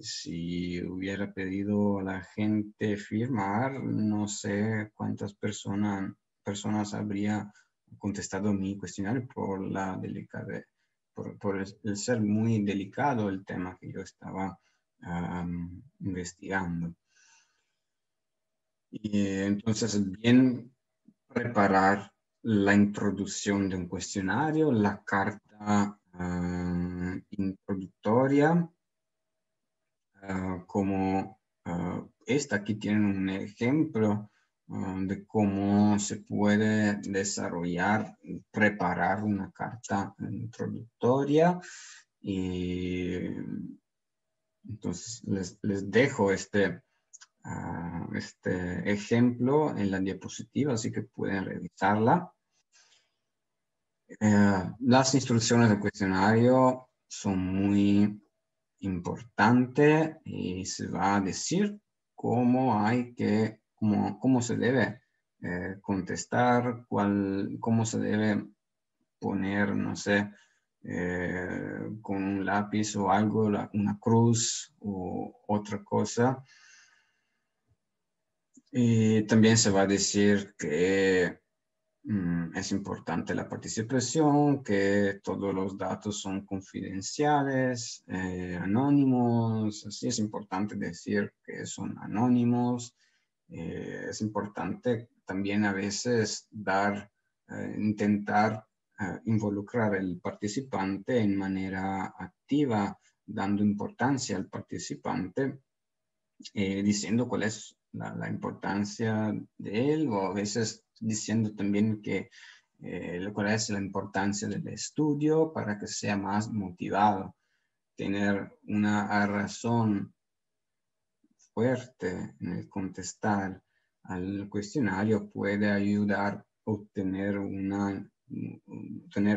si hubiera pedido a la gente firmar, no sé cuántas personas habría contestado mi cuestionario por la delicadeza, por el ser muy delicado el tema que yo estaba investigando. Y entonces, bien preparar la introducción de un cuestionario, la carta introductoria, como esta. Aquí tienen un ejemplo de cómo se puede desarrollar, preparar una carta introductoria. Y entonces les dejo este ejemplo en la diapositiva, así que pueden revisarla. Las instrucciones del cuestionario son muy importantes y se va a decir cómo se debe contestar, cómo se debe poner, no sé, con un lápiz o algo, una cruz o otra cosa. Y también se va a decir que es importante la participación, que todos los datos son confidenciales, anónimos. Así es importante decir que son anónimos. Es importante también a veces intentar involucrar al participante en manera activa, dando importancia al participante, diciendo cuál es la importancia de él, o a veces diciendo también cuál es la importancia del estudio para que sea más motivado. Tener una razón fuerte en el contestar al cuestionario puede ayudar a obtener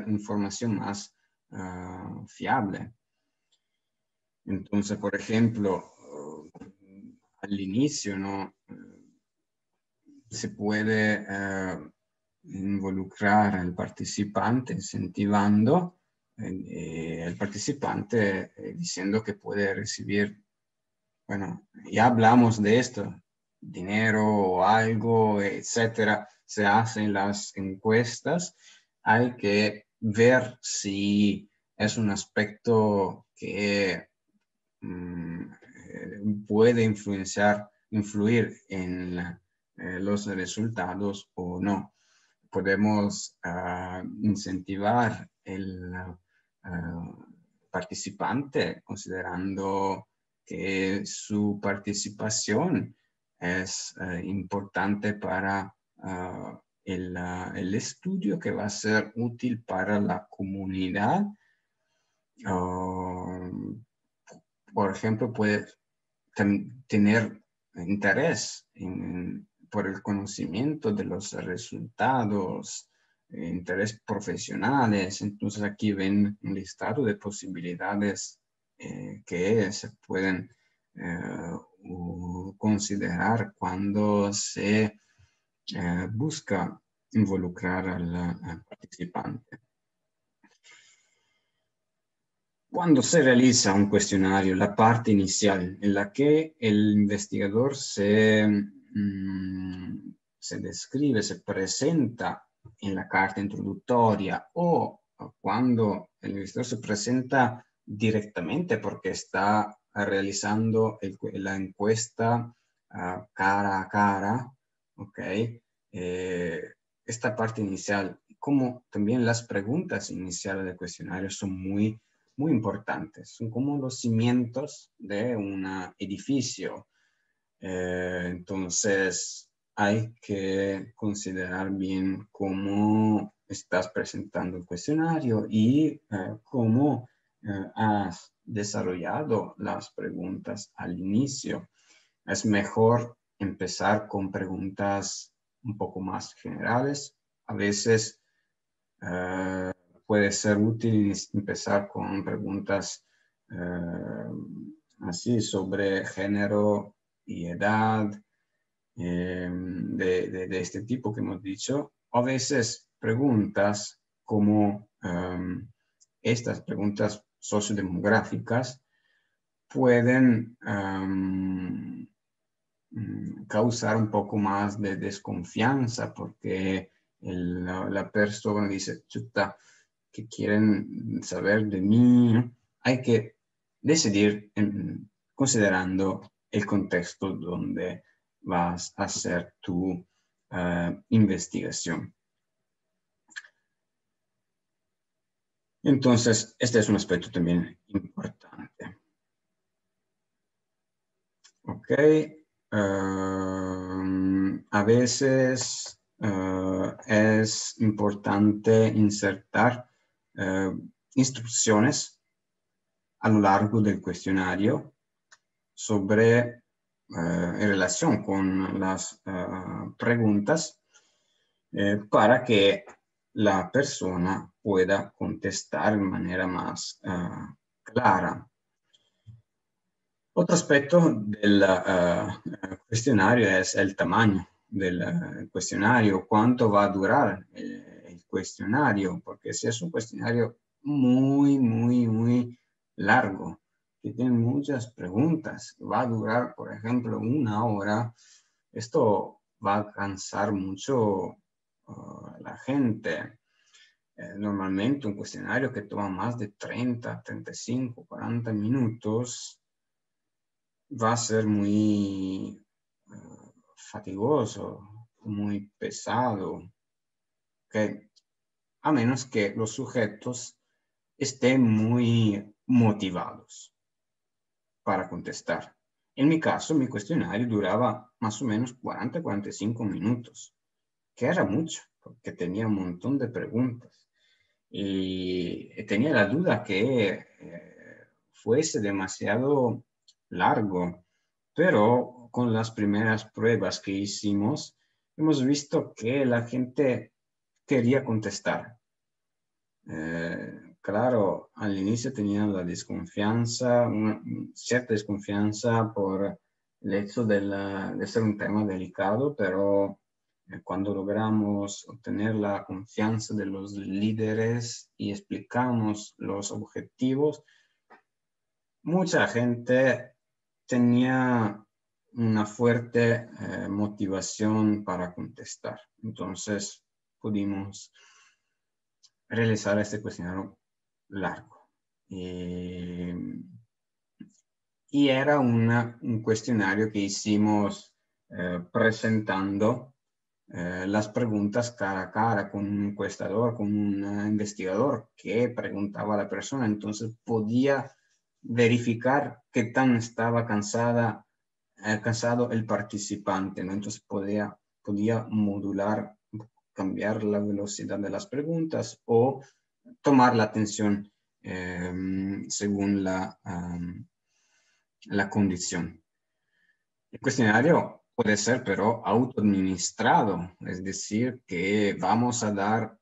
información más fiable. Entonces, por ejemplo, al inicio, ¿no? Se puede involucrar al participante incentivando al participante diciendo que puede recibir, bueno, ya hablamos de esto, dinero o algo, etcétera. Se hacen las encuestas. Hay que ver si es un aspecto que puede influir en los resultados o no. Podemos incentivar el participante considerando que su participación es importante para el estudio, que va a ser útil para la comunidad. Por ejemplo, puede tener interés por el conocimiento de los resultados, interés profesionales. Entonces aquí ven un listado de posibilidades que se pueden considerar cuando se busca involucrar al participante. Cuando se realiza un cuestionario, la parte inicial en la que el investigador se describe, se presenta en la carta introductoria o cuando el investigador se presenta directamente porque está realizando la encuesta cara a cara, ¿ok? Esta parte inicial, como también las preguntas iniciales del cuestionario son muy importantes. Son como los cimientos de un edificio. Entonces, hay que considerar bien cómo estás presentando el cuestionario y cómo has desarrollado las preguntas al inicio. Es mejor empezar con preguntas un poco más generales. A veces puede ser útil empezar con preguntas así sobre género y edad, de este tipo que hemos dicho. A veces preguntas como estas preguntas sociodemográficas pueden causar un poco más de desconfianza porque la persona dice, chuta, que quieren saber de mí. Hay que decidir considerando el contexto donde vas a hacer tu investigación. Entonces, este es un aspecto también importante. Ok. A veces es importante insertar instrucciones a lo largo del cuestionario sobre en relación con las preguntas para que la persona pueda contestar de manera más clara. Otro aspecto del cuestionario es el tamaño del cuestionario, cuánto va a durar el cuestionario, porque si es un cuestionario muy largo, que tiene muchas preguntas, va a durar, por ejemplo, 1 hora, esto va a cansar mucho a la gente. Normalmente un cuestionario que toma más de 30, 35, 40 minutos va a ser muy fatigoso, muy pesado, ¿okay? A menos que los sujetos estén muy motivados para contestar. En mi caso, mi cuestionario duraba más o menos 40-45 minutos, que era mucho, porque tenía un montón de preguntas. Y tenía la duda que fuese demasiado largo, pero con las primeras pruebas que hicimos, hemos visto que la gente quería contestar. Claro, al inicio tenían la desconfianza, una cierta desconfianza por el hecho de ser un tema delicado, pero cuando logramos obtener la confianza de los líderes y explicamos los objetivos, mucha gente tenía una fuerte motivación para contestar. Entonces pudimos realizar este cuestionario largo. Y era un cuestionario que hicimos presentando las preguntas cara a cara con un encuestador, con un investigador que preguntaba a la persona. Entonces podía verificar qué tan estaba cansado el participante, ¿no? Entonces podía modular, cambiar la velocidad de las preguntas o tomar la atención según la condición. El cuestionario puede ser, pero autoadministrado, es decir, que vamos a dar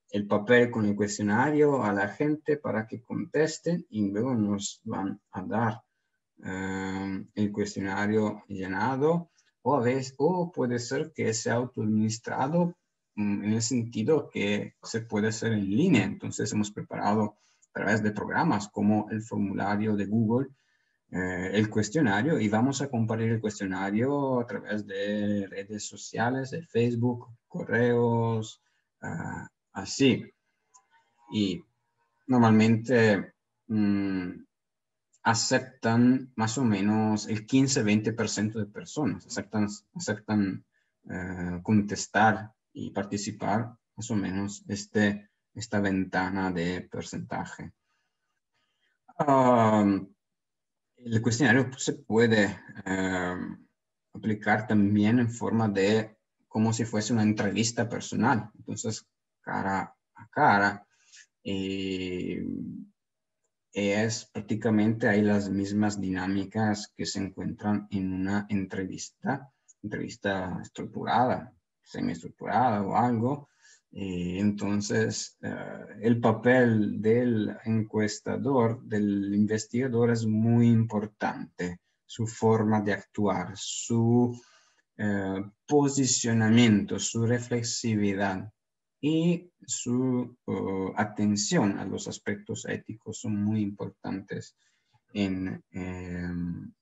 el papel con el cuestionario a la gente para que contesten y luego nos van a dar el cuestionario llenado, o puede ser que sea autoadministrado en el sentido que se puede hacer en línea. Entonces hemos preparado través de programas como el formulario de Google, el cuestionario, y vamos a compartir el cuestionario a través de redes sociales, de Facebook, correos, así. Y normalmente aceptan más o menos el 15-20% de personas, aceptan contestar y participar más o menos esta ventana de porcentaje. El cuestionario se puede aplicar también en forma de como si fuese una entrevista personal. Entonces, cara a cara. Es prácticamente hay las mismas dinámicas que se encuentran en una entrevista estructurada, semiestructurada o algo. Entonces, el papel del encuestador, del investigador es muy importante. Su forma de actuar, su posicionamiento, su reflexividad y su atención a los aspectos éticos son muy importantes en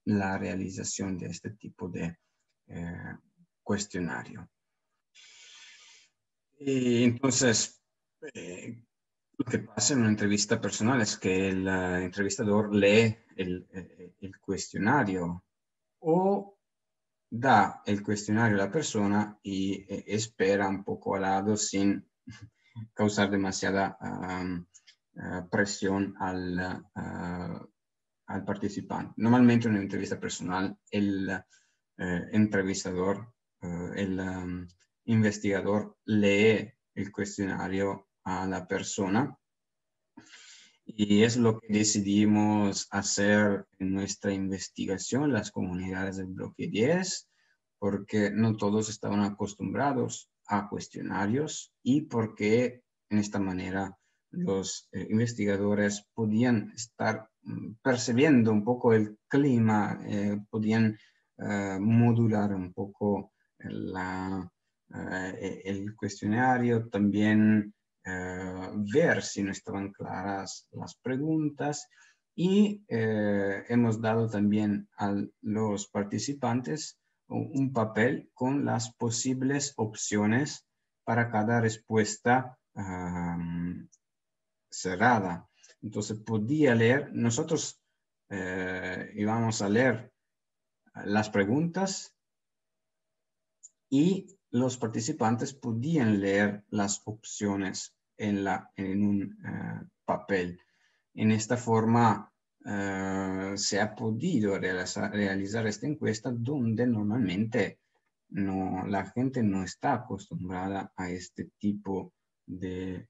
la realización de este tipo de cuestionario. Y entonces, lo que pasa en una entrevista personal es que el entrevistador lee el cuestionario o da el cuestionario a la persona y espera un poco al lado sin causar demasiada presión al participante. Normalmente en una entrevista personal, el entrevistador, el investigador lee el cuestionario a la persona y es lo que decidimos hacer en nuestra investigación, las comunidades del bloque 10, porque no todos estaban acostumbrados a cuestionarios y porque en esta manera los investigadores podían estar percibiendo un poco el clima, podían modular un poco el cuestionario, también ver si no estaban claras las preguntas y hemos dado también a los participantes un papel con las posibles opciones para cada respuesta cerrada. Entonces podía leer, nosotros íbamos a leer las preguntas y los participantes podían leer las opciones en un papel. En esta forma se ha podido realizar esta encuesta donde normalmente la gente no está acostumbrada a este tipo de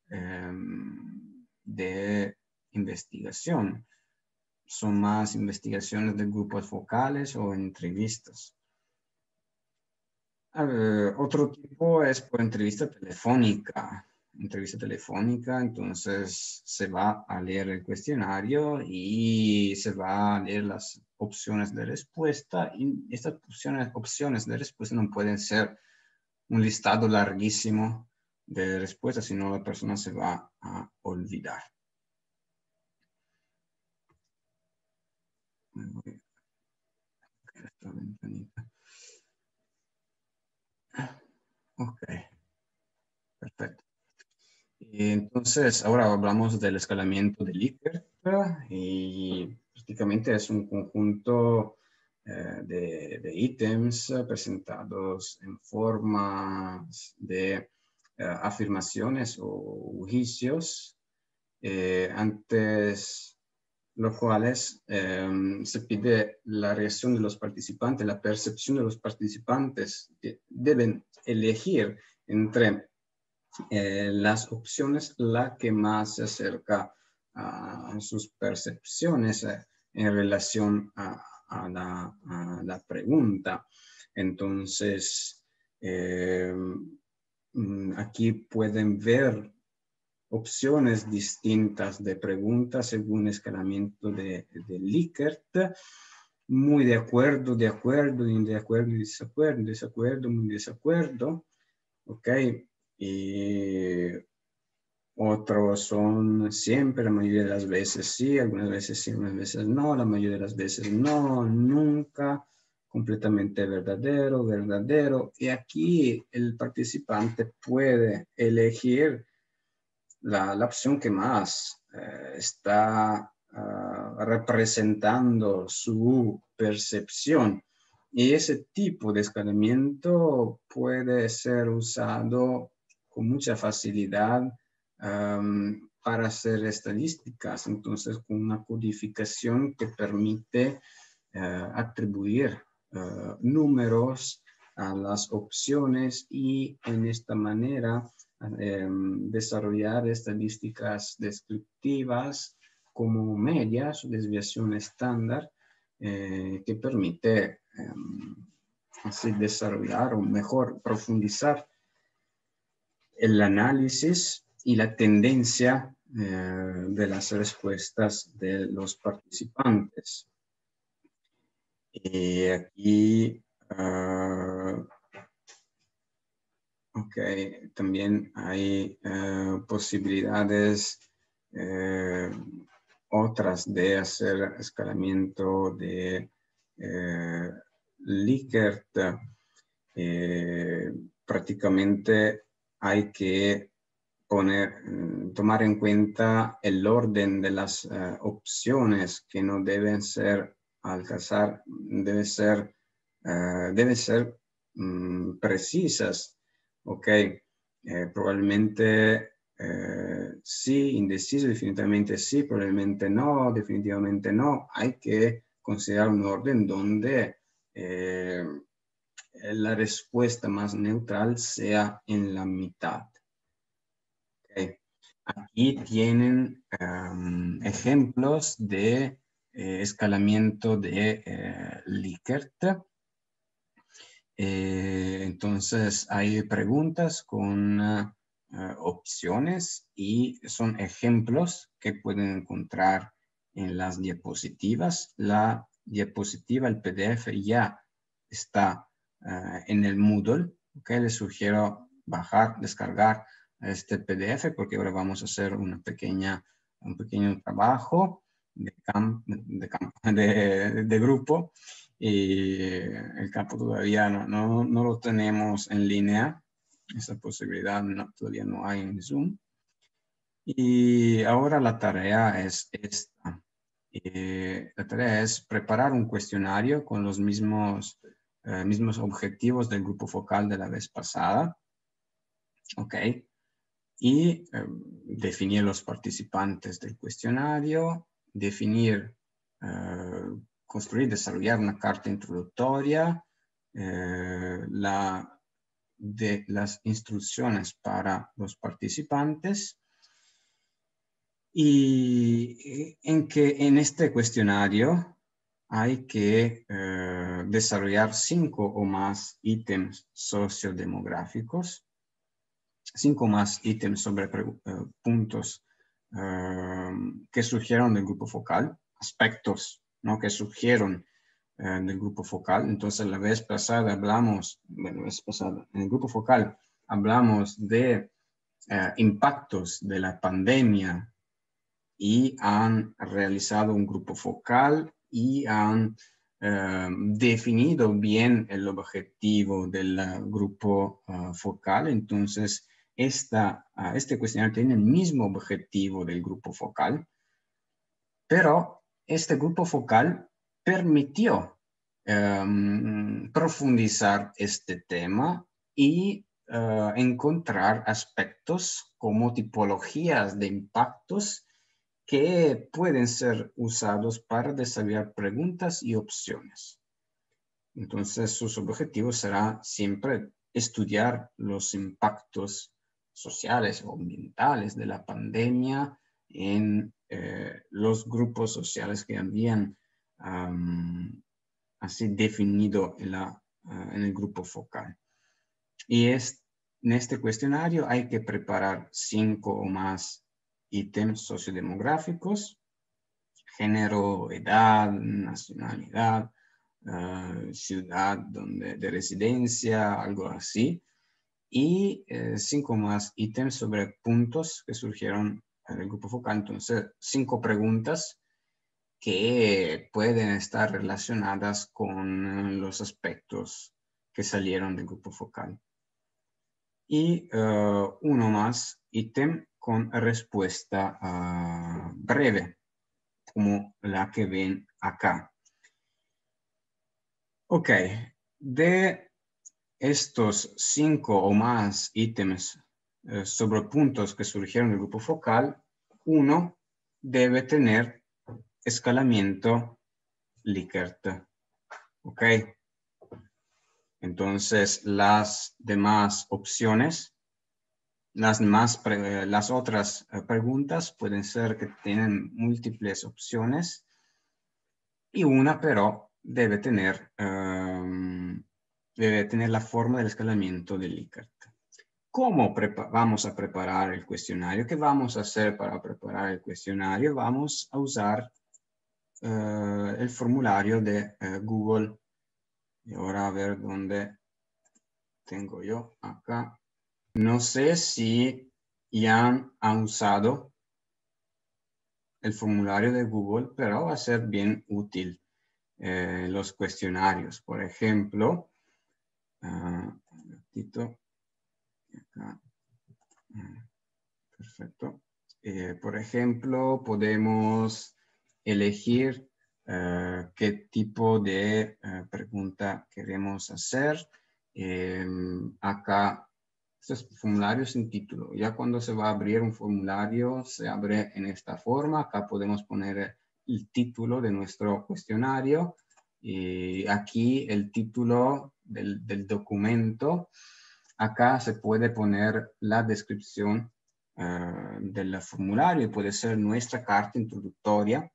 investigación. Son más investigaciones de grupos focales o entrevistas. Otro tipo es por entrevista telefónica. Entrevista telefónica, entonces se va a leer el cuestionario y se va a leer las opciones de respuesta. Y estas opciones de respuesta no pueden ser un listado larguísimo de respuestas, sino la persona se va a olvidar. Esta ventanita. Ok, perfecto. Entonces, ahora hablamos del escalamiento de Likert y prácticamente es un conjunto de ítems presentados en formas de afirmaciones o juicios, antes los cuales se pide la reacción de los participantes, la percepción de los participantes. Deben elegir entre las opciones la que más se acerca a sus percepciones en relación a la pregunta. Entonces, aquí pueden ver opciones distintas de preguntas según escalamiento de Likert, muy de acuerdo, de acuerdo, desacuerdo, desacuerdo, muy desacuerdo, ¿ok? Y Otros son siempre, la mayoría de las veces sí, algunas veces sí, algunas veces no, la mayoría de las veces no, nunca, completamente verdadero, verdadero. Y aquí el participante puede elegir la opción que más está representando su percepción. Y ese tipo de escalamiento puede ser usado con mucha facilidad para hacer estadísticas, entonces con una codificación que permite atribuir números a las opciones y en esta manera desarrollar estadísticas descriptivas como medias o desviación estándar que permite así desarrollar o mejor profundizar el análisis y la tendencia de las respuestas de los participantes. Y aquí, también hay posibilidades otras de hacer escalamiento de Likert. Prácticamente hay que tomar en cuenta el orden de las opciones que no deben ser al cazar, debe ser precisas. Probablemente sí, indeciso, definitivamente sí, probablemente no, definitivamente no. Hay que considerar un orden donde la respuesta más neutral sea en la mitad. Aquí tienen ejemplos de escalamiento de Likert. Entonces hay preguntas con opciones y son ejemplos que pueden encontrar en las diapositivas. La diapositiva, el PDF ya está en el Moodle. Les sugiero descargar este PDF porque ahora vamos a hacer un pequeño trabajo de grupo. Y el campo todavía no lo tenemos en línea. Esa posibilidad todavía no hay en Zoom. Y ahora la tarea es esta. La tarea es preparar un cuestionario con los mismos objetivos del grupo focal de la vez pasada. Y definir los participantes del cuestionario, definir construir, desarrollar una carta introductoria, de las instrucciones para los participantes y en este cuestionario hay que desarrollar 5 o más ítems sociodemográficos, 5 más ítems sobre puntos que surgieron del grupo focal, aspectos que surgieron del grupo focal. Entonces, la vez pasada en el grupo focal hablamos de impactos de la pandemia y han realizado un grupo focal y han definido bien el objetivo del grupo focal. Entonces, este cuestionario tiene el mismo objetivo del grupo focal, pero este grupo focal permitió profundizar este tema y encontrar aspectos como tipologías de impactos que pueden ser usados para desarrollar preguntas y opciones. Entonces, sus objetivos será siempre estudiar los impactos sociales o ambientales de la pandemia en los grupos sociales que habían así definido en el grupo focal. Y en este cuestionario hay que preparar 5 o más ítems sociodemográficos: género, edad, nacionalidad, ciudad de residencia, algo así. y 5 más ítems sobre puntos que surgieron en el grupo focal. Entonces, 5 preguntas que pueden estar relacionadas con los aspectos que salieron del grupo focal. Y uno más ítem con respuesta breve, como la que ven acá. Ok, de estos 5 o más ítems sobre puntos que surgieron del grupo focal, uno debe tener escalamiento Likert. Ok. Entonces, las demás opciones, las otras preguntas pueden ser que tienen múltiples opciones y una, pero, debe tener la forma del escalamiento de Likert. ¿Cómo vamos a preparar el cuestionario? ¿Qué vamos a hacer para preparar el cuestionario? Vamos a usar el formulario de Google. Y ahora a ver dónde tengo yo acá. No sé si ya han usado el formulario de Google, pero va a ser bien útil los cuestionarios. Por ejemplo, un ratito, acá. Perfecto. Por ejemplo, podemos elegir qué tipo de pregunta queremos hacer. Acá, estos formularios sin título. Ya cuando se va a abrir un formulario, se abre en esta forma. Acá podemos poner el título de nuestro cuestionario. Y aquí el título del documento. Acá se puede poner la descripción del formulario, puede ser nuestra carta introductoria,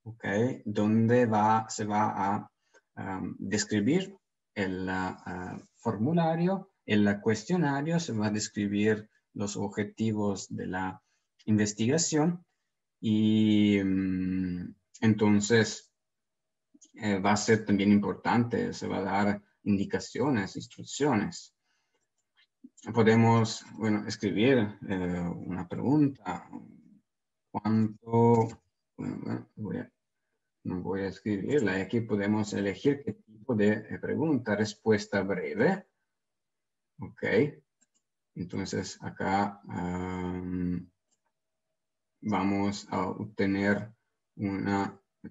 ¿okay? Donde se va a describir el formulario, el cuestionario, se va a describir los objetivos de la investigación y entonces va a ser también importante, se va a dar indicaciones, instrucciones. Podemos, bueno, escribir una pregunta. ¿Cuánto? Bueno, no voy a escribirla. Aquí podemos elegir qué tipo de pregunta. Respuesta breve. Ok. Entonces acá vamos a obtener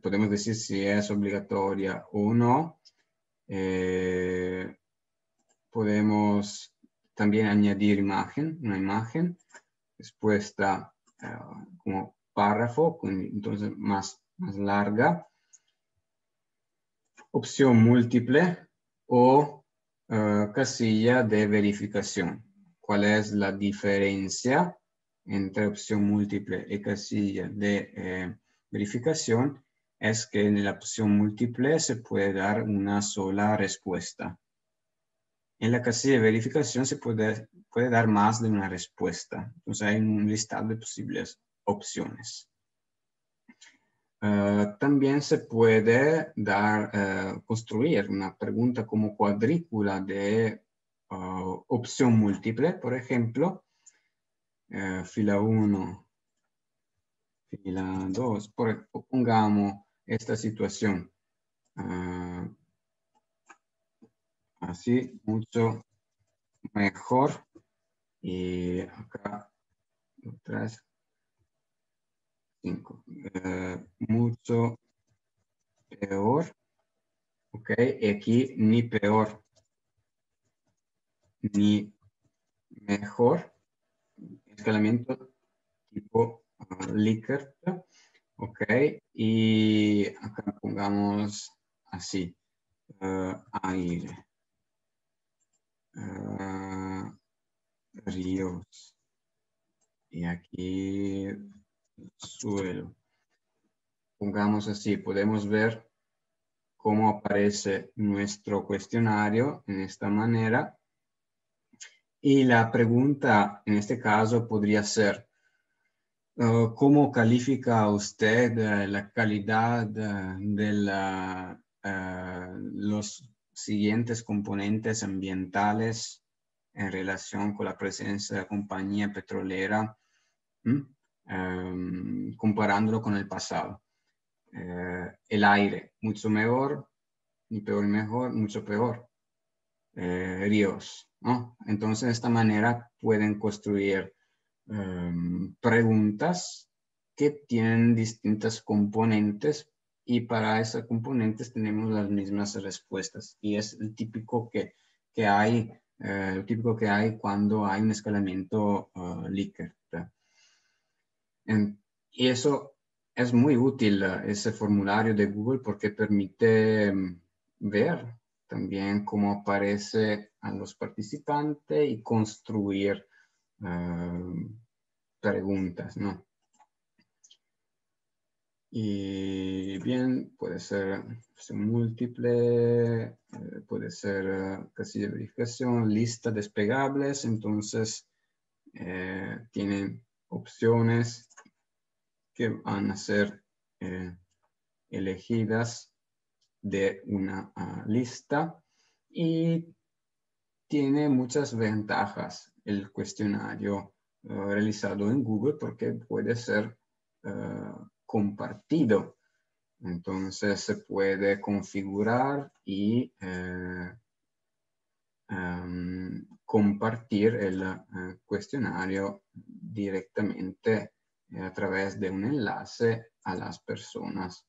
podemos decir si es obligatoria o no. Podemos también añadir una imagen, respuesta como párrafo, entonces más larga, opción múltiple o casilla de verificación. ¿Cuál es la diferencia entre opción múltiple y casilla de verificación? Es que en la opción múltiple se puede dar una sola respuesta. En la casilla de verificación se puede dar más de una respuesta. Entonces hay un listado de posibles opciones. También se puede construir una pregunta como cuadrícula de opción múltiple, por ejemplo, fila 1, fila 2, pongamos esta situación. Así, mucho mejor. Y acá, otras 5. Mucho peor. Ok, y aquí ni peor ni mejor. Escalamiento tipo Likert. Ok, y acá pongamos así. Aire. Ríos. Y aquí suelo. Pongamos así, podemos ver cómo aparece nuestro cuestionario en esta manera. Y la pregunta en este caso podría ser, ¿cómo califica usted la calidad de los siguientes componentes ambientales en relación con la presencia de la compañía petrolera, comparándolo con el pasado. El aire, mucho mejor, ni peor ni mejor, mucho peor. Ríos, ¿no? Entonces, de esta manera pueden construir preguntas que tienen distintas componentes y para esas componentes tenemos las mismas respuestas. Y es el típico que hay, cuando hay un escalamiento Likert. Y eso es muy útil, ese formulario de Google, porque permite ver también cómo aparece a los participantes y construir preguntas, ¿no? Y bien, puede ser múltiple, puede ser casilla de verificación, lista despegables, entonces tienen opciones que van a ser elegidas de una lista y tiene muchas ventajas el cuestionario realizado en Google porque puede ser compartido. Entonces se puede configurar y compartir el cuestionario directamente a través de un enlace a las personas